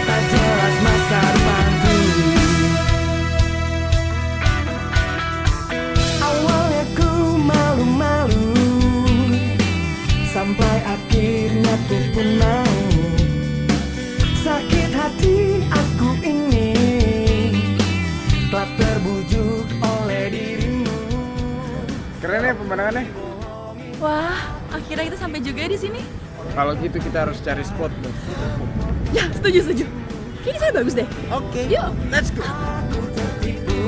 tak jelas masa depanku. Awalnya ku malu-malu, sampai akhirnya ku pun mau. Sakit hati aku ini telah terbujuk oleh dirimu. Keren ya pemandangannya. Wah, akhirnya kita sampai juga di sini. Kalau gitu kita harus cari spot dong. Ya, setuju. Kayaknya sana bagus deh. Oke. Yuk. Let's go. Aku tertipu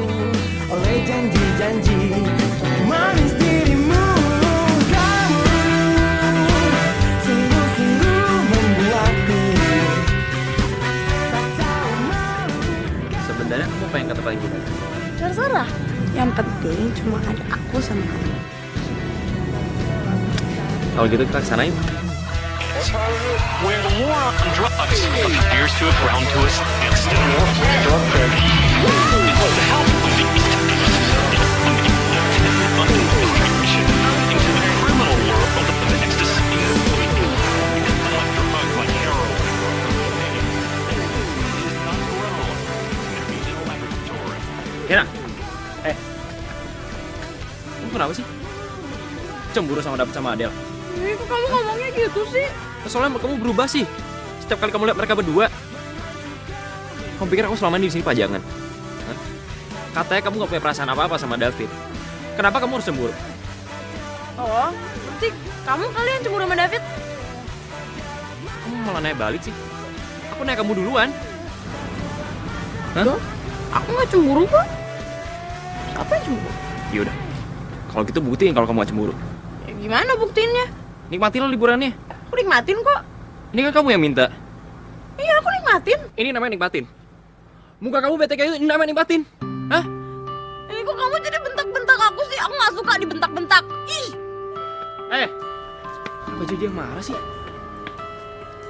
oleh janji-janji manis dirimu. Kamu sungguh-sungguh membuatku tak tahu malu. Sebenarnya kamu pengen ke tempat kita. Terserah. Yang penting cuma ada aku sama kamu. Kalau gitu kita kesana yuk. Where the war on drugs appears to have ground to a standstill. With the help of the East into the criminal world of ecstasy, drugs like heroin. It is not grown in a regional laboratory. Gina, kamu kenapa sih? Cemburu sama David sama Adele? Kok kamu ngomongnya gitu sih? Soalnya kamu berubah sih. Setiap kali kamu lihat mereka berdua. Kamu pikir aku selama ini di sini pajangan? Hah? Katanya kamu gak punya perasaan apa-apa sama David. Kenapa kamu harus cemburu? Oh, berarti kamu kali yang cemburu sama David? Kamu malah nanya balik sih. Aku nanya kamu duluan. Hah? Aku nggak cemburu kok. Siapa yang cemburu? Yaudah. Kalau gitu buktiin kalau kamu gak cemburu. Ya, gimana buktiinnya? Nikmatilah liburannya. Aku nikmatin kok. Ini kan kamu yang minta. Iya, aku nikmatin. Ini namanya nikmatin. Muka kamu bete kayak gitu, ini namanya nikmatin. Hah? Ini kok kamu jadi bentak-bentak aku sih? Aku nggak suka dibentak-bentak. Ih. Apa jadi yang marah sih?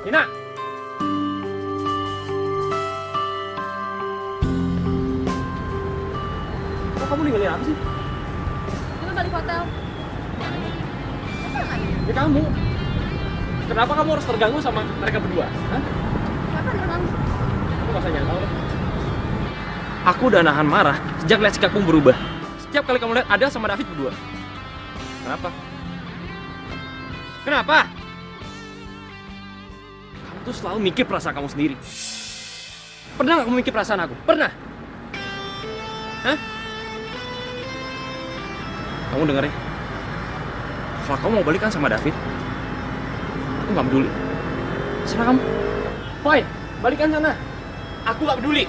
Nina! Kok kamu ninggalin aku sih? Kita balik hotel. Ya kamu. Kenapa kamu harus terganggu sama mereka berdua? Hah? Aku gak usah nyangkal deh. Aku udah nahan marah sejak lihat sikapmu berubah. Setiap kali kamu lihat Adel sama David berdua. Kenapa? Kenapa? Kamu tuh selalu mikir perasaan kamu sendiri. Pernah gak kamu mikir perasaan aku? Pernah? Hah? Kamu denger ya? Kalau kamu mau balikan sama David, aku gak peduli. Serah kamu. Fine, balikan sana. Aku gak peduli.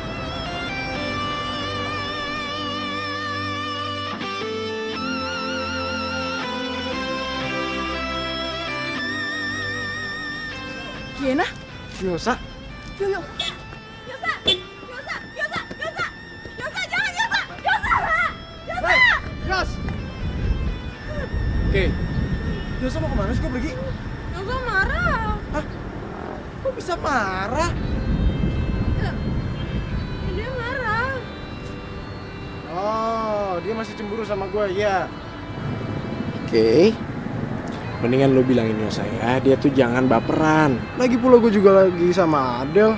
Gimana? Yosa. Yuk. Yosa, jangan Yosa! Yosa! Yos! Oke. Yosa mau kemana sih? Kok pergi? Yosa marah. Hah? Kok bisa marah? Dia marah. Oh, dia masih cemburu sama gue, ya. Oke. Mendingan lo bilangin Yosa ya, dia tuh jangan baperan. Lagi pula gue juga lagi sama Adel.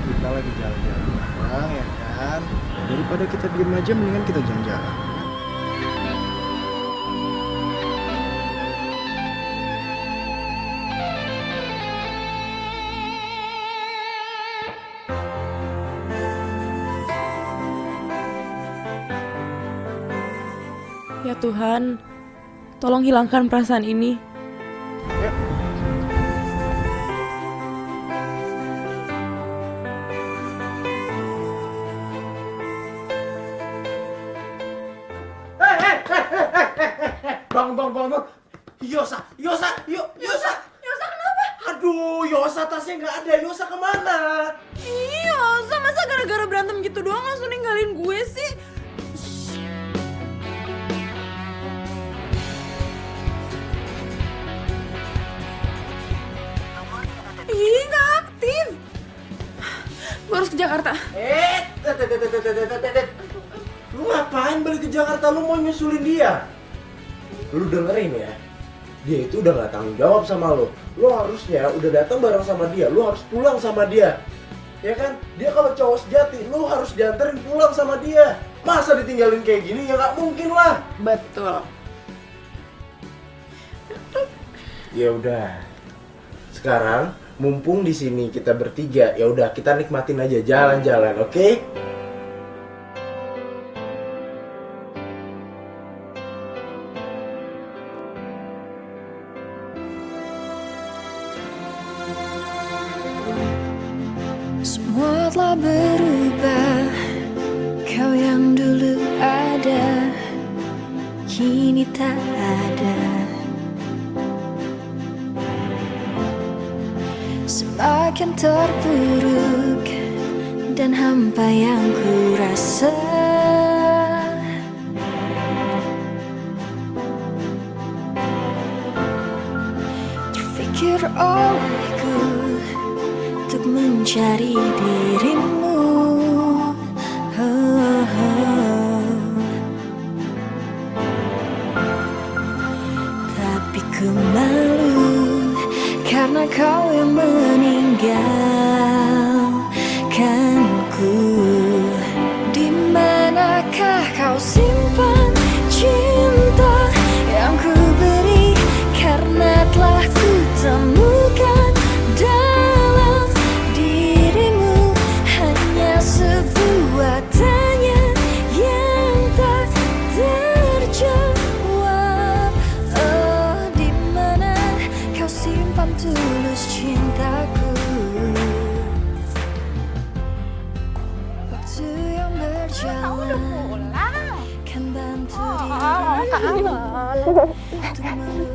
Kita lagi jalan-jalan bareng ya kan. Daripada kita diem aja, mendingan kita jalan-jalan. Ya Tuhan, tolong hilangkan perasaan ini. Bang. Yosa kenapa? Aduh, Yosa tasnya nggak ada. Yosa kemana? Iya, Yosa masa gara-gara berantem gitu doang langsung ninggalin gue sih? Ih, nggak aktif. Gue harus ke Jakarta. Lu ngapain balik ke Jakarta? Lu mau nyusulin dia? Lu dengerin ya, dia itu udah gak tanggung jawab sama lu. Lu harusnya udah datang bareng sama dia. Lu harus pulang sama dia, ya kan? Dia kalau cowok sejati, lu harus dianterin pulang sama dia. Masa ditinggalin kayak gini? Ya gak mungkin lah. Betul. Ya udah, sekarang mumpung di sini kita bertiga, ya udah kita nikmatin aja jalan-jalan, oke? Semua telah berubah, kau yang dulu ada, kini tak ada. Semakin terpuruk dan hampa yang ku rasa. Terfikir olehku untuk mencari dirimu. Tapi ku malu karena kau yang meninggalkanku. Di manakah kau simpan cinta yang ku beri? Karena telah ku temukan dalam dirimu hanya sebuah tanya yang tak terjawab. Oh, di mana kau simpan tulus cintaku? Waktu yang berjalan kan bantu dirimu.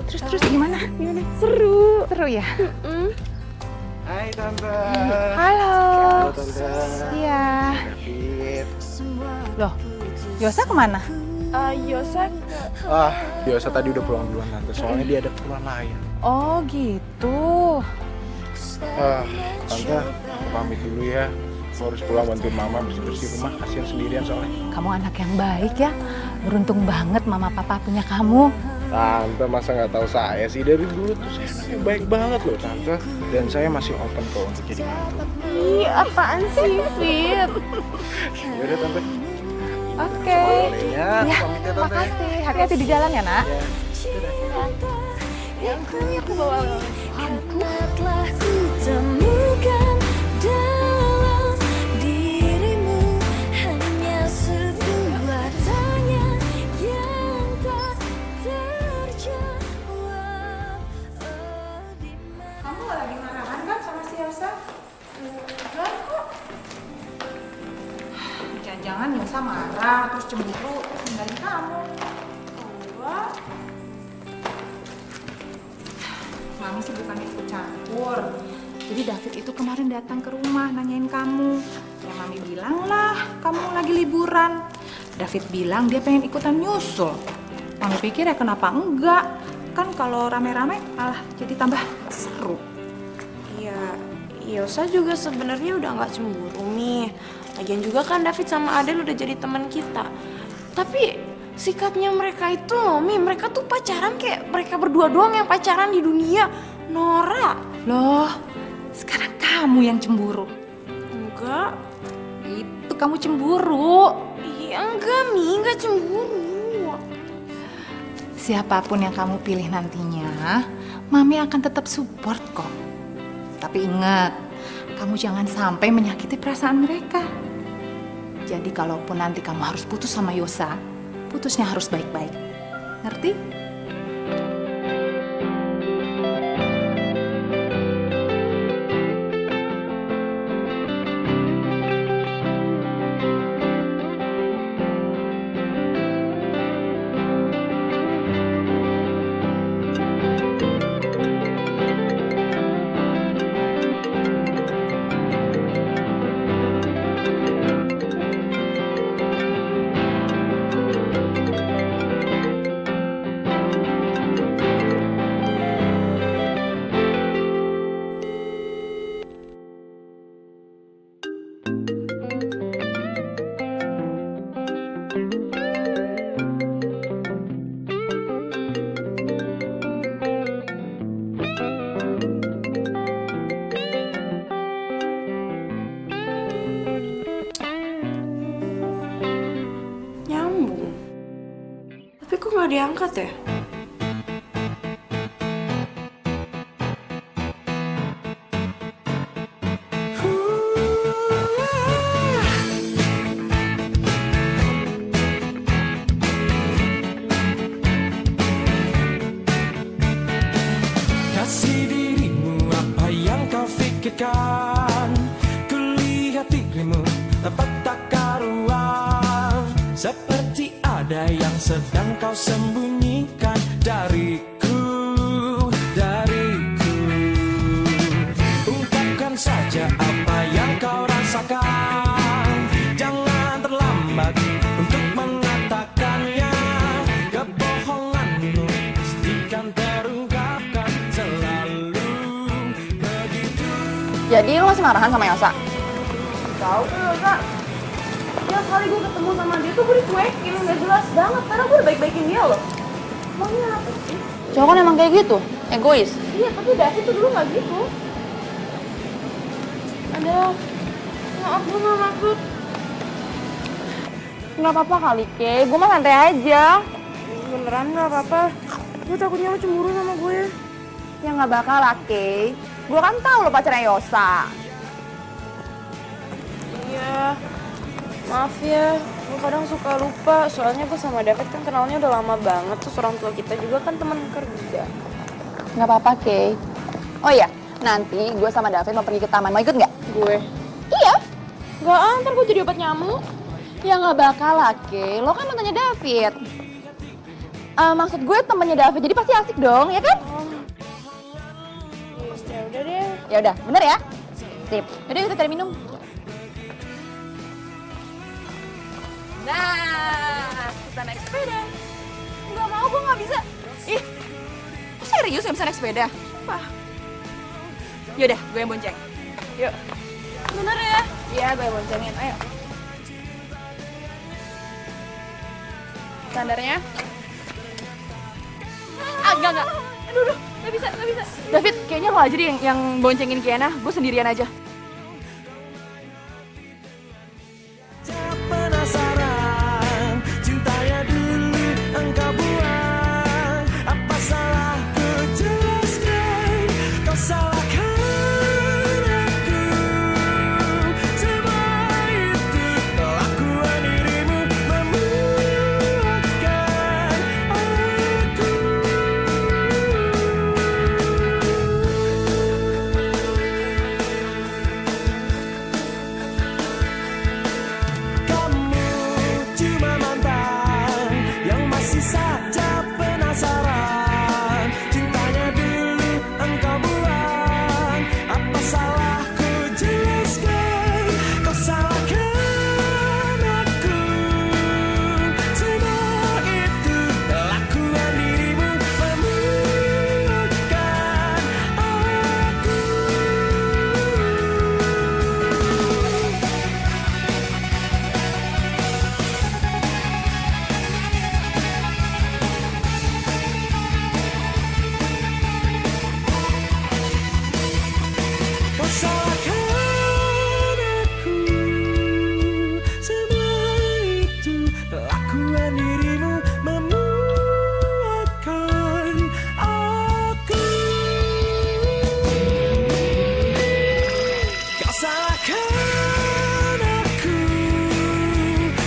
Terus gimana? Seru ya? Hai Tante. Halo. Halo Tante. Iya. David. Loh, Yosa kemana? Yosa Yosa tadi udah pulang duluan Tante, soalnya dia ada keperluan lain. Oh gitu. Tante, aku pamit dulu ya. Aku harus pulang bantuin mama bersih-bersih rumah, kasihan sendirian soalnya. Kamu anak yang baik ya. Beruntung banget mama papa punya kamu. Tante masa nggak tahu saya sih, dari dulu tuh saya anaknya baik banget loh tante. Dan saya masih open kok untuk jadi mantu. Ih, apaan sih, Fit? Yaudah tante. Oke. Ya, Ya, pamit ya tante. makasih. Hati-hati di jalan ya, Nak. Aku bawa Karena telah ku temukan dalam dirimu hanya sebuah tanya yang tak terjawab. Kamu gak lagi marahan kan sama si Yosa? Enggak kok. Jangan-jangan Yosa marah, terus cemburu, terus ninggalin kamu. Enggak. Mami sih bukan ikut campur. Jadi David itu kemarin datang ke rumah nanyain kamu. Ya Mami bilang lah, kamu lagi liburan. David bilang dia pengen ikutan nyusul. Mami pikir ya kenapa enggak? Kan kalau rame-rame malah jadi tambah seru. Iya, Yosa juga sebenarnya udah nggak cemburu nih. Lagian juga kan David sama Adel udah jadi teman kita. Tapi sikapnya mereka itu loh, Mi, mereka tuh pacaran kayak mereka berdua doang yang pacaran di dunia. Nora. Loh, sekarang kamu yang cemburu. Enggak. Itu kamu cemburu. Iya, enggak, Mi, enggak cemburu. Siapapun yang kamu pilih nantinya, Mami akan tetap support kok. Tapi ingat, kamu jangan sampai menyakiti perasaan mereka. Jadi kalaupun nanti kamu harus putus sama Yosa, putusnya harus baik-baik. Ngerti? Nyambung. Tapi kok nggak diangkat ya? Kasih dirimu apa yang kau pikirkan. Kulihat dirimu tepat tak karuan. Seperti ada yang sedang kau sembunyikan dariku, dariku. Ungkapkan saja apa yang kau rasakan. Jangan terlambat untuk mengatakannya. Kebohonganmu pastikan terungkapkan selalu begitu. Jadi lu masih marahan sama Yosa? Tahu tuh, Yosa. Tiap kali gue ketemu sama dia tuh gue dicuekin, nggak jelas banget. Karena gue udah baik-baikin dia loh. Maunya apa sih? Cowok kan emang kayak gitu, egois. Iya, tapi David tuh dulu nggak gitu. Ada, maaf gue nggak maksud. Nggak apa-apa kali, Ke. Gue mah santai aja. Beneran nggak apa-apa. Gue takutnya lo cemburu sama gue. Ya nggak bakal lah, Ke. Gue kan tahu lo pacarnya Yosa. Iya, maaf ya. Gue kadang suka lupa. Soalnya gue sama David kan kenalnya udah lama banget. Terus orang tua kita juga kan teman kerja. Nggak apa-apa, Ke. Oh iya, nanti gue sama David mau pergi ke taman. Mau ikut nggak? Gue? Iya. Nggak, ntar gue jadi obat nyamuk. Ya nggak bakal lah, Ke. Lo kan mantannya David. Maksud gue temennya David, jadi pasti asik dong, ya kan? Ya udah deh. Ya udah, bener ya? Sip. Yaudah kita cari minum. Nah, kita naik sepeda. Nggak mau, gue nggak bisa. Ih, kok serius nggak bisa naik sepeda? Wah. Yaudah, gue yang bonceng. Yuk. Bener ya? Iya, gue boncengin. Ayo. Standarnya. Enggak. Aduh, nggak bisa. David, kayaknya lo aja deh yang boncengin Kiana. Gue sendirian aja. Penasaran, cintanya dulu engkau buang. Apa salahku jelaskan, kau salahkan aku. Semua itu kelakuan dirimu memuakkan aku. Kamu cuma mantan yang masih saja penasaran. Cintanya dulu engkau buang. Apa salahku jelaskan, kau salahkan aku. Semua itu kelakuan dirimu memuakkan aku. Kau salahkan aku. Semua itu kelakuan dirimu memuakkan aku. Kau salahkan aku.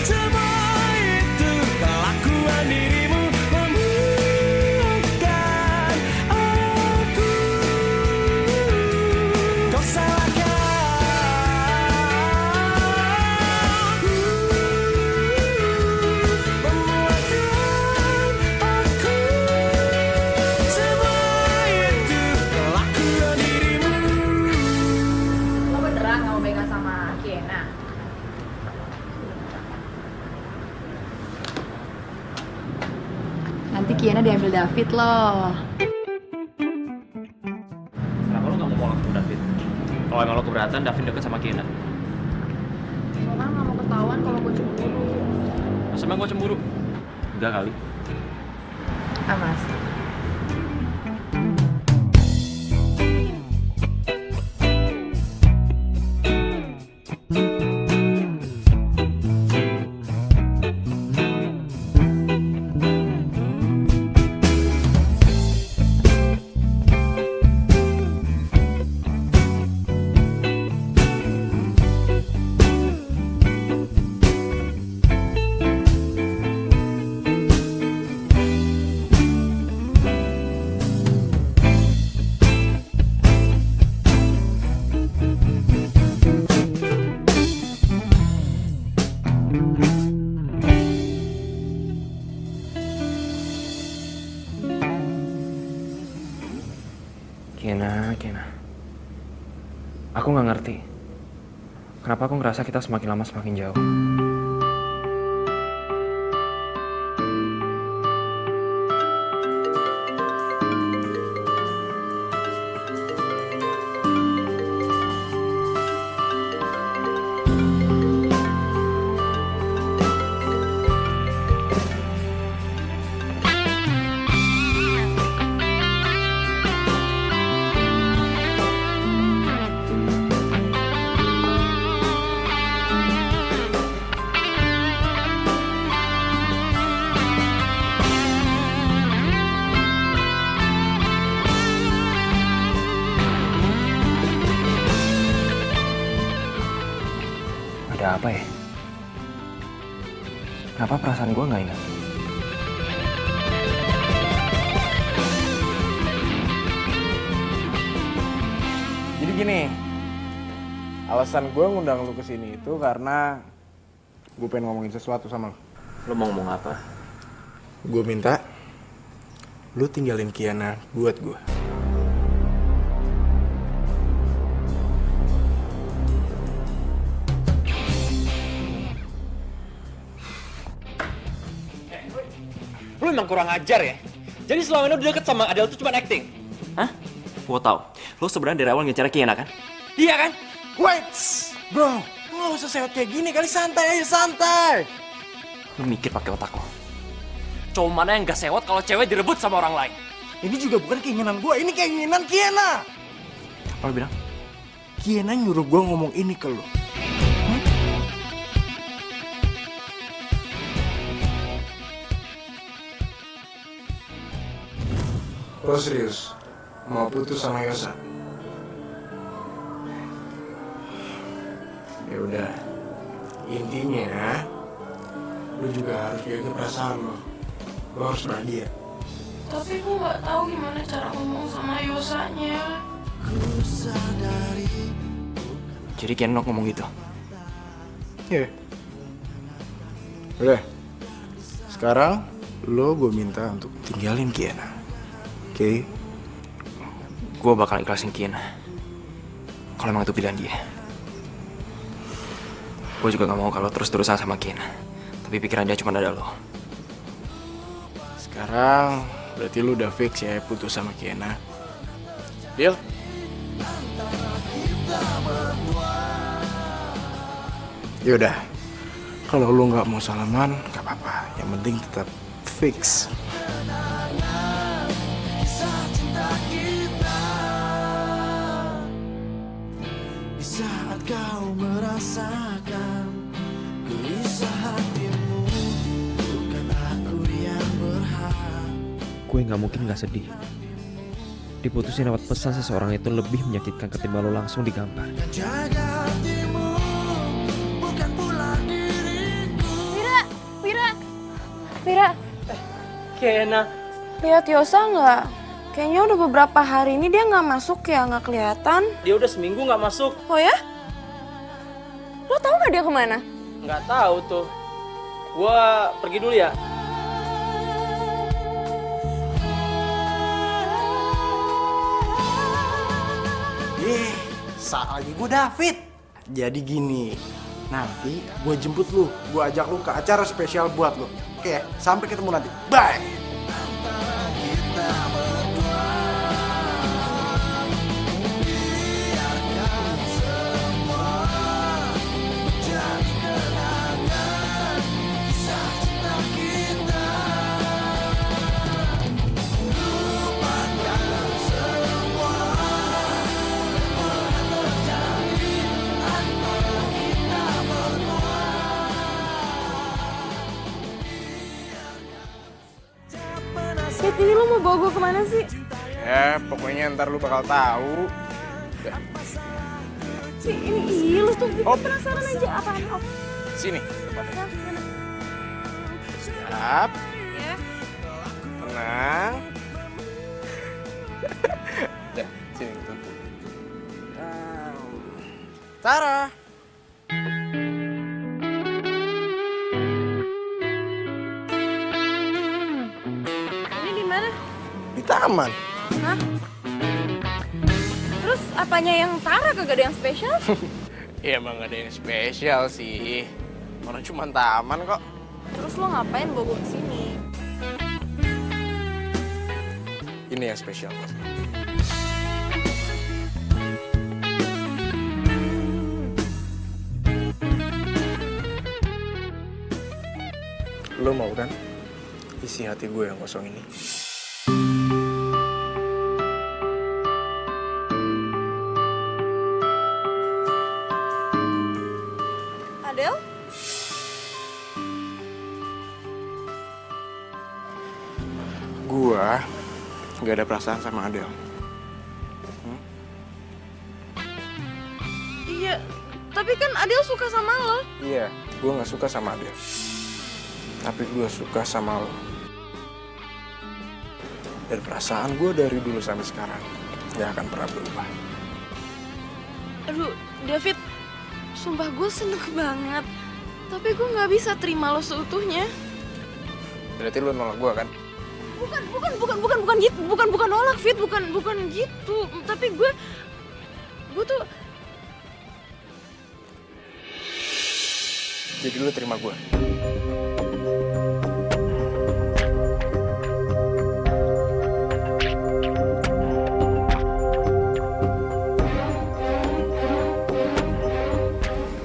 Semua itu kelakuan dirimu memuakkan aku. Kau salahkan memuakkan aku. Semua itu kelakuan dirimu. Lo beneran gak mau baikan sama Kiana? Nanti Kiana diambil David loh. Kenapa lo gak mau molak sama David? Kalau emang lo keberatan, David deket sama Kiana. Soalnya gak mau ketahuan kalau gue cemburu. Masa emang gue cemburu? Enggak kali. Mas. Kiana. Aku nggak ngerti. Kenapa aku ngerasa kita semakin lama semakin jauh. Ada apa ya? Kenapa perasaan gue nggak enak? Jadi gini, alasan gue ngundang lu kesini itu karena gue pengen ngomongin sesuatu sama lu. Lo mau ngomong apa? Gue minta lu tinggalin Kiana buat gue. Lo emang kurang ajar ya? Jadi selama ini udah deket sama Adele tuh cuma acting? Hah? Gue tau, lo sebenarnya dari awal ngejar Kiana kan? Iya kan? Wait, bro, nggak usah sewot kayak gini kali, santai aja, santai. Lu mikir pakai otak lo. Cowok mana yang gak sewot kalau cewek direbut sama orang lain? Ini juga bukan keinginan gue, ini keinginan Kiana. Apa lu bilang? Kiana nyuruh gue ngomong ini ke lo. Lo serius mau putus sama Yosa? Ya udah, intinya lu juga harus jaga perasaan lo. Lo harus bahagia. Tapi gue nggak tahu gimana cara ngomong sama Yosanya. Jadi Kiana ngomong gitu. Iya. Udah. Sekarang lo gue minta untuk tinggalin Kiana. Oke? Gue bakal ikhlasin Kiana. Kalau emang itu pilihan dia. Gue juga gak mau kalau terus-terusan sama Kiana. Tapi pikiran dia cuma ada lo. Sekarang berarti lu udah fix ya putus sama Kiana. Deal? Yaudah, kalau lu nggak mau salaman, nggak apa-apa. Yang penting tetap fix. Di saat kau merasakan gelisah hatimu, bukan aku yang berhak. Gue nggak mungkin nggak sedih. Diputusin lewat pesan seseorang itu lebih menyakitkan ketimbang lo langsung digampar. Jaga hatimu, bukan pula diriku. Vira, Kiana. lihat Yosa nggak? Kayaknya udah beberapa hari ini dia nggak masuk ya, nggak kelihatan. Dia udah seminggu nggak masuk. Oh ya? Lo tahu nggak dia kemana? Nggak tahu tuh. Gua pergi dulu ya. Saat lagi gue David. Jadi gini, nanti gue jemput lu, gue ajak lu ke acara spesial buat lu. Oke, sampai ketemu nanti. Bye. Fit, ini lo mau bawa gue kemana sih? Ya, pokoknya ntar lu bakal tahu. Udah, Si, ini lu tuh bikin penasaran aja apaan? Oh, sini. Tempatnya. mana? Siap, Ya. tenang. Udah, sini gitu. Tara. Ini di mana? Di taman. Hah? Terus apanya yang Tara kagak ada yang spesial? Ya emang gak ada yang spesial sih. Orang cuma taman kok. Terus lo ngapain bawa gue kesini? Ini yang spesial kok. Lo mau kan isi hati gue yang kosong ini? Adel? Gue gak ada perasaan sama Adel. Iya, tapi kan Adel suka sama lo. Iya, gue gak suka sama Adel. Tapi gue suka sama lo. Dan perasaan gue dari dulu sampai sekarang gak akan pernah berubah. Aduh, David, sumpah gue seneng banget. Tapi gue nggak bisa terima lo seutuhnya. Berarti lo nolak gue kan? Bukan nolak, Fit, bukan gitu. Tapi gue tuh Jadi lo terima gue?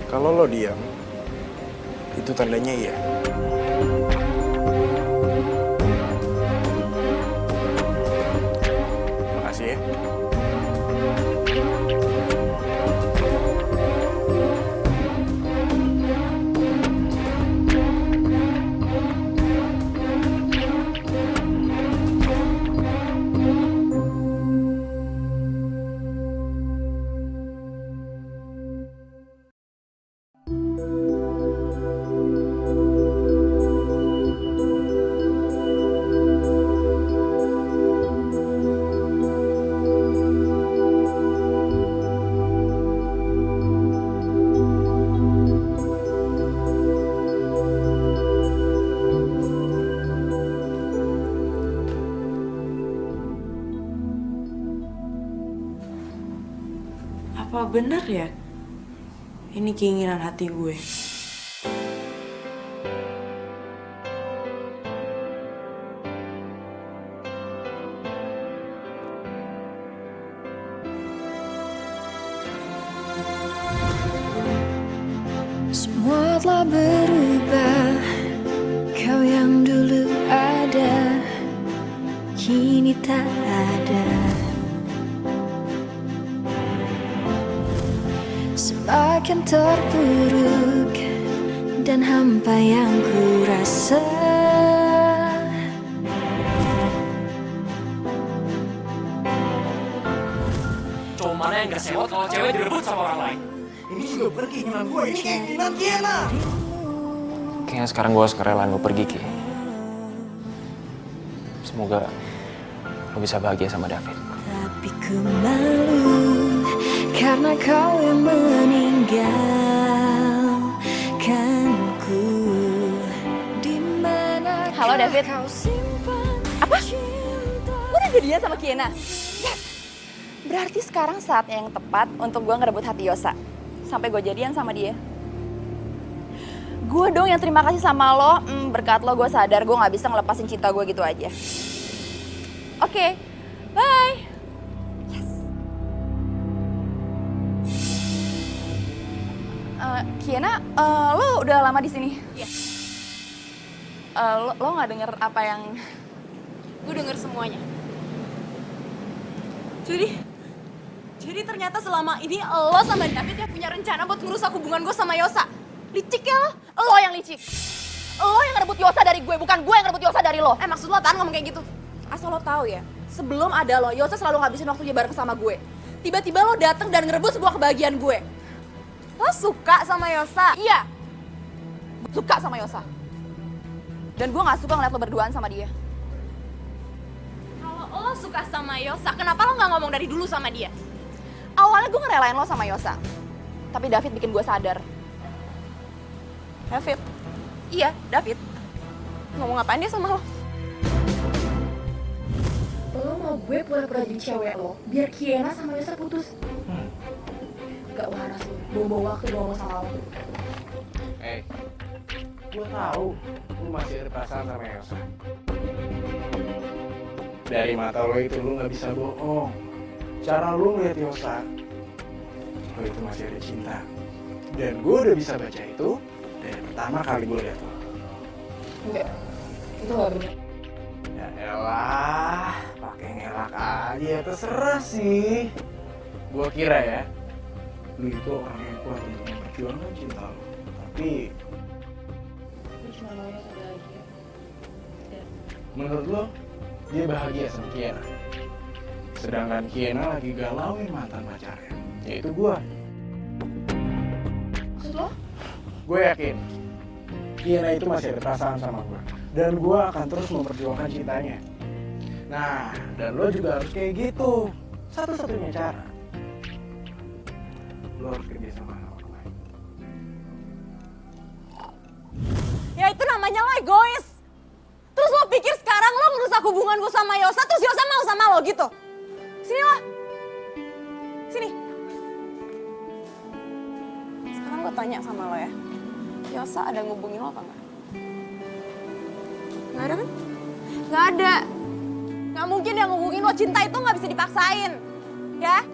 Kalau lo Tandanya iya. Makasih ya. Apa bener ya? Ini keinginan hati gue. Semua telah berubah, kau yang dulu ada, kini tak ada. Semakin terpuruk dan hampa yang ku rasa. Cowok mana yang gak sewot kalau cewek direbut sama orang lain? Ini juga bukan keinginan gue, ini keinginan Kiana. Kayaknya sekarang gue harus kerelain lo pergi, Ki. Semoga lo bisa bahagia sama David. Tapi ku malu karena kau yang meninggalkanku. Di mana Halo, David. kau simpan Apa? cinta? Lu udah jadian sama Kiana? Yes! Berarti sekarang saatnya yang tepat untuk gue ngerebut hati Yosa. Sampai gue jadian sama dia. Gue dong yang terima kasih sama lo. Berkat lo gue sadar gue gak bisa ngelepasin cinta gue gitu aja. Oke, bye. Yes. Kiana, lo udah lama di sini? Iya. Lo nggak denger apa yang... Gue denger semuanya. Jadi ternyata selama ini lo sama David yang punya rencana buat ngerusak hubungan gue sama Yosa. Licik ya lo? Lo yang licik. Lo yang ngerebut Yosa dari gue, bukan gue yang ngerebut Yosa dari lo. Maksud lo apaan ngomong kayak gitu? Asal lo tahu ya, sebelum ada lo, Yosa selalu ngabisin waktunya bareng sama gue. Tiba-tiba lo dateng dan ngerebut sebuah kebahagiaan gue. Lo suka sama Yosa? Iya. Gue suka sama Yosa. Dan gue gak suka ngeliat lo berduaan sama dia. Kalau lo suka sama Yosa, kenapa lo nggak ngomong dari dulu sama dia? Awalnya gue ngerelain lo sama Yosa. Tapi David bikin gue sadar. David? Iya, David. Ngomong apaan dia sama lo? Lo mau gue pura-pura jadi cewek lo, biar Kiana sama Yosa putus. Gak waras lo, bawa-bawa waktu doang sama lo. Gue tahu lu masih ada perasaan sama Elsa. Dari mata lo itu lu nggak bisa bohong. Cara lu ngeliat Yosa, lo itu masih ada cinta. Dan gue udah bisa baca itu dari pertama kali gue liat lo. Enggak, itu gak bener. Ya elah, pakai ngelak aja, terserah sih. Gue kira ya, lu itu orang yang kuat untuk memperjuangkan cinta lo. Tapi menurut lo, dia bahagia sama Kiana. Sedangkan Kiana lagi galauin mantan pacarnya, yaitu gue. Maksud lo? Gue yakin, Kiana itu masih ada perasaan sama gue. Dan gue akan terus memperjuangkan cintanya. Nah, dan lo juga harus kayak gitu. Satu-satunya cara, lo harus kerja sama orang lain. Ya itu namanya lo egois. Terus lo pikir sekarang lo ngerusak hubungan gue sama Yosa, terus Yosa mau sama lo gitu? Sini lo. Sini. Sekarang gue tanya sama lo ya. Yosa ada ngubungin lo apa enggak? Nggak ada kan? Nggak ada. Nggak mungkin yang ngubungin lo, cinta itu nggak bisa dipaksain. Ya?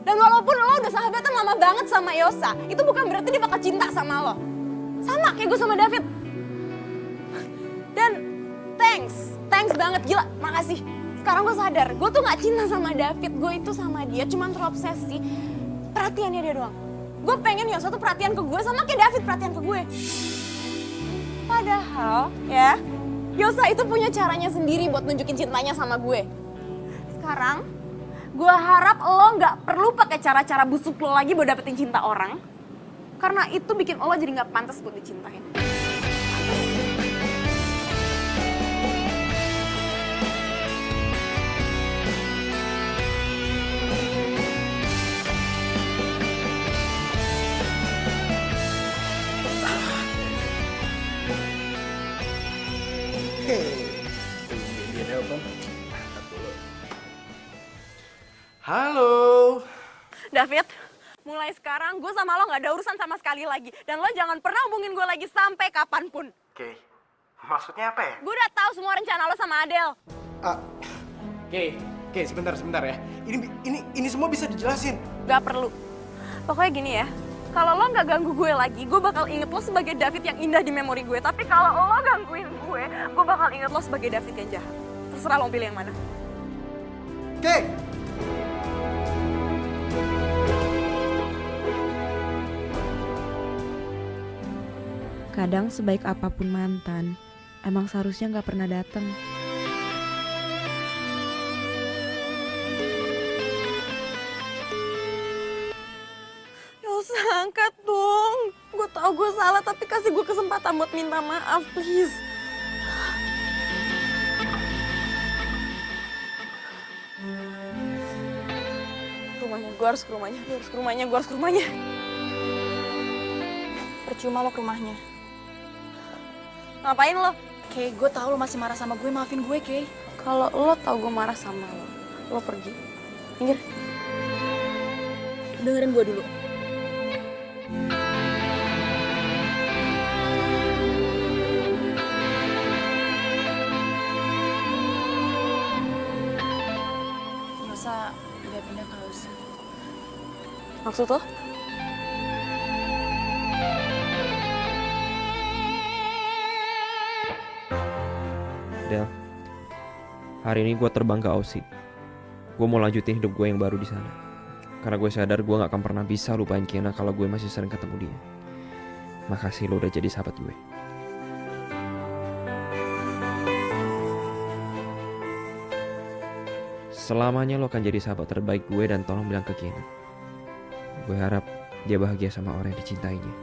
Dan walaupun lo udah sahabatan lama banget sama Yosa, itu bukan berarti dia bakal cinta sama lo. Sama kayak gue sama David. Dan thanks banget, gila, makasih. Sekarang gue sadar, gue tuh gak cinta sama David, gue itu sama dia cuman terobsesi perhatiannya dia doang. Gue pengen Yosa tuh perhatian ke gue sama kayak David perhatian ke gue. Padahal ya, Yosa itu punya caranya sendiri buat nunjukin cintanya sama gue. Sekarang, gue harap lo gak perlu pakai cara-cara busuk lo lagi buat dapetin cinta orang. Karena itu bikin lo jadi gak pantas buat dicintain. Halo. David, mulai sekarang gue sama lo gak ada urusan sama sekali lagi. Dan lo jangan pernah hubungin gue lagi sampai kapanpun. Oke, maksudnya apa ya? Gue udah tahu semua rencana lo sama Adele. Oke, sebentar ya. Ini semua bisa dijelasin. Gak perlu. Pokoknya gini ya, kalau lo gak ganggu gue lagi, gue bakal inget lo sebagai David yang indah di memori gue. Tapi kalau lo gangguin gue bakal inget lo sebagai David yang jahat. Terserah lo pilih yang mana. Oke. Kadang sebaik apapun mantan, emang seharusnya gak pernah datang. Yosa, angkat dong. Gue tau gue salah, tapi kasih gue kesempatan buat minta maaf, please. Gue harus ke rumahnya. Percuma lo ke rumahnya. Ngapain lo? Kay, gue tahu lo masih marah sama gue, maafin gue, Kay. Kalau lo tau gue marah sama lo pergi. Minggir. Dengerin gue dulu. Yosa udah pindah ke Aussie. Maksud lo? Del, hari ini gue terbang ke Aussie. Gue mau lanjutin hidup gue yang baru di sana. Karena gue sadar gue gak akan pernah bisa lupain Kiana kalau gue masih sering ketemu dia. Makasih lo udah jadi sahabat gue. Selamanya lo akan jadi sahabat terbaik gue dan tolong bilang ke Kiana. Gue harap dia bahagia sama orang yang dicintainya.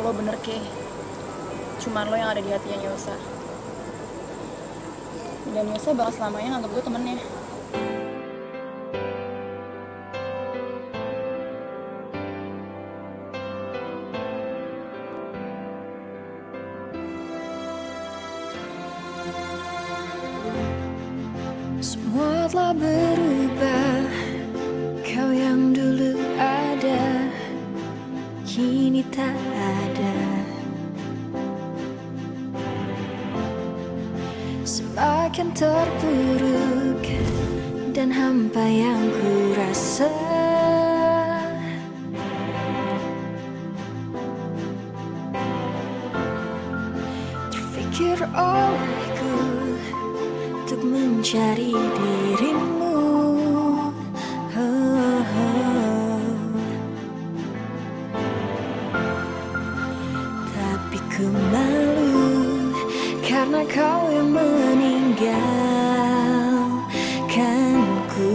Lo bener, Kay. Cuman lo yang ada di hatinya Yosa. Dan Yosa bakal selamanya nganggap gue temennya. Semua telah berubah, kau yang dulu ada, kini tak ada. Semakin terpuruk dan hampa yang ku rasa. Terfikir olehku untuk mencari dirimu. Tapi ku malu karena kau yang meninggalkanku.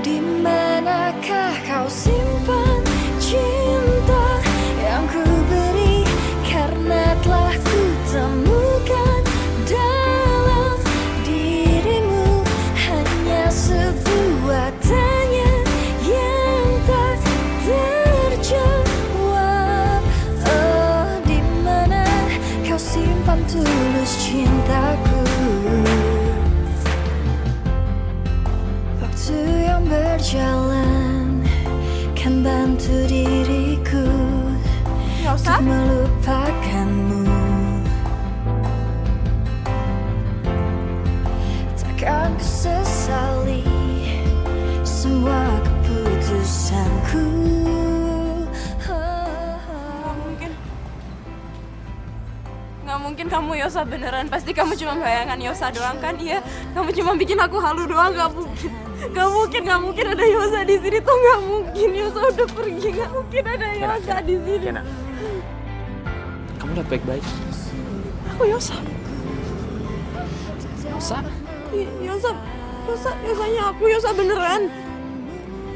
Di manakah kau simpan cinta yang ku beri? Karena telah ku temukan dalam dirimu hanya sebuah tanya yang tak terjawab. Oh, di mana kau simpan tulus cintaku? Waktu yang berjalan kan bantu diriku untuk melupakanmu. Takkan ku sesal mungkin kamu Yosa beneran. Pasti kamu cuma bayangan Yosa doang kan? Iya, kamu cuma bikin aku halu doang. Gak mungkin ada Yosa di sini tuh, gak mungkin. Yosa udah pergi, gak mungkin ada Yosa di sini. Kiana, kamu lihat baik-baik. Aku Yosa. Yosa? Yosanya aku, Yosa beneran.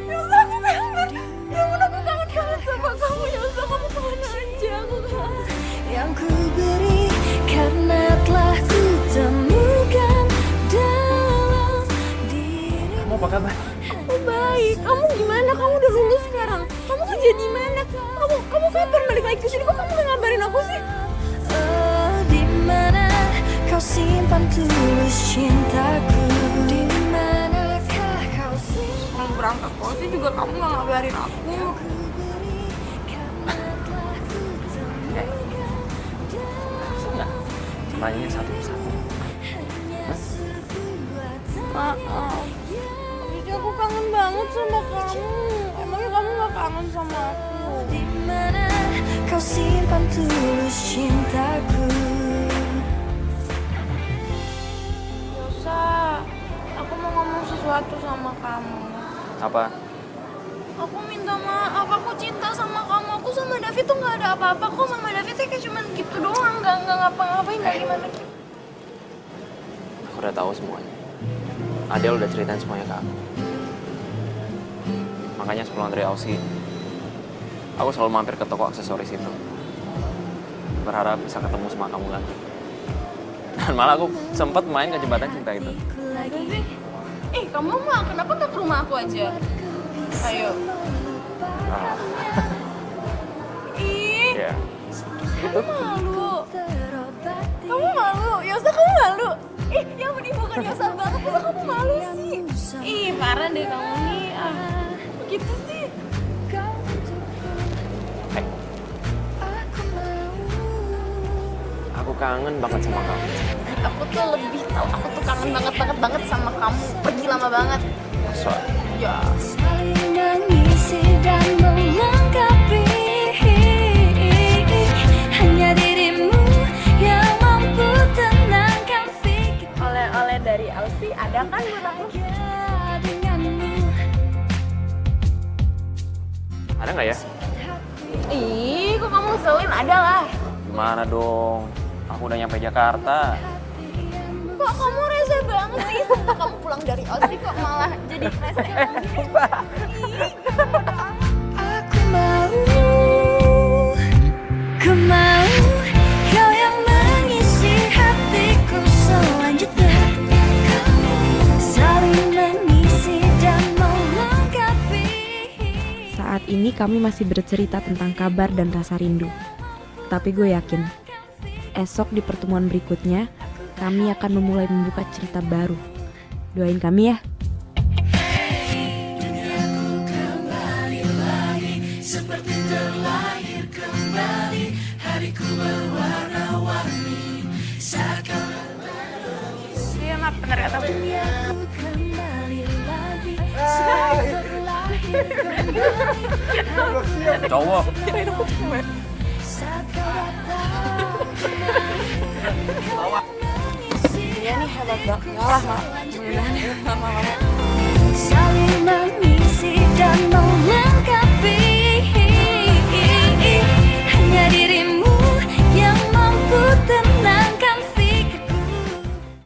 Yosa, aku kangen. Ya ampun, aku kangen banget sama kamu, Yosa. Kamu kemana aja, aku kangen. Yang ku beri karena telah ku temukan dalam diri. Kamu apa kabar? Aku baik. Kamu gimana? Kamu udah lulus sekarang. Kamu kerja di mana? Kamu kapan balik lagi ke sini? Kok kamu nggak ngabarin aku sih? Oh, di mana kau simpan tulus cintaku? Di manakah kau simpan? Kamu berangkat kok sih juga kamu nggak ngabarin aku. Tanya satu persatu. Maaf. Tapi aku kangen banget sama kamu. Emangnya kamu nggak kangen sama aku? Di mana kau simpan tulus cintaku? Yosa, aku mau ngomong sesuatu sama kamu. Apa? Aku minta maaf, aku cinta sama kamu. Aku sama David tuh nggak ada apa-apa kok. Sama David tuh kayak cuman gitu doang, nggak ngapa-ngapain, nggak gimana gitu. Aku udah tahu semuanya. Adele udah ceritain semuanya ke aku. Makanya sebelum dari Aussie, aku selalu mampir ke toko aksesoris itu. Berharap bisa ketemu sama kamu lagi. Dan malah aku sempat main ke jembatan cinta itu. David, kamu mah kenapa tak ke rumah aku aja? Ayo. Iya. Kamu malu. Yosa, kamu malu. Yang ini bukan Yosa banget, masa kamu malu sih? Parah deh kamu nih. Begitu sih. Aku kangen banget sama kamu. Aku tuh lebih tahu, aku tuh kangen banget sama kamu. Pergi lama banget. Soal. Ya. Saling mengisi dan melengkapi. Hanya dirimu yang mampu tenangkan pikir. Oleh-oleh dari Aussie ada kan buat aku? Ada nggak ya? Kok kamu ngeselin? Ada lah. Gimana dong? Aku udah nyampe Jakarta. Kok kamu rese banget sih? Setelah kamu pulang dari Aussie kok malah jadi rese? Ku mau kau yang mengisi hatiku selanjutnya. Saling mengisi dan melengkapi. Saat ini kami masih bercerita tentang kabar dan rasa rindu. Tapi gue yakin, esok di pertemuan berikutnya, kami akan memulai membuka cerita baru. Doain kami ya. Seperti terlahir kembali, hariku berwarna-warni saat kau Iya, maaf, bener kata aku. Cowok. Iya nih hebat banget. Ngalah, Mak. Gimana? Lama-lama.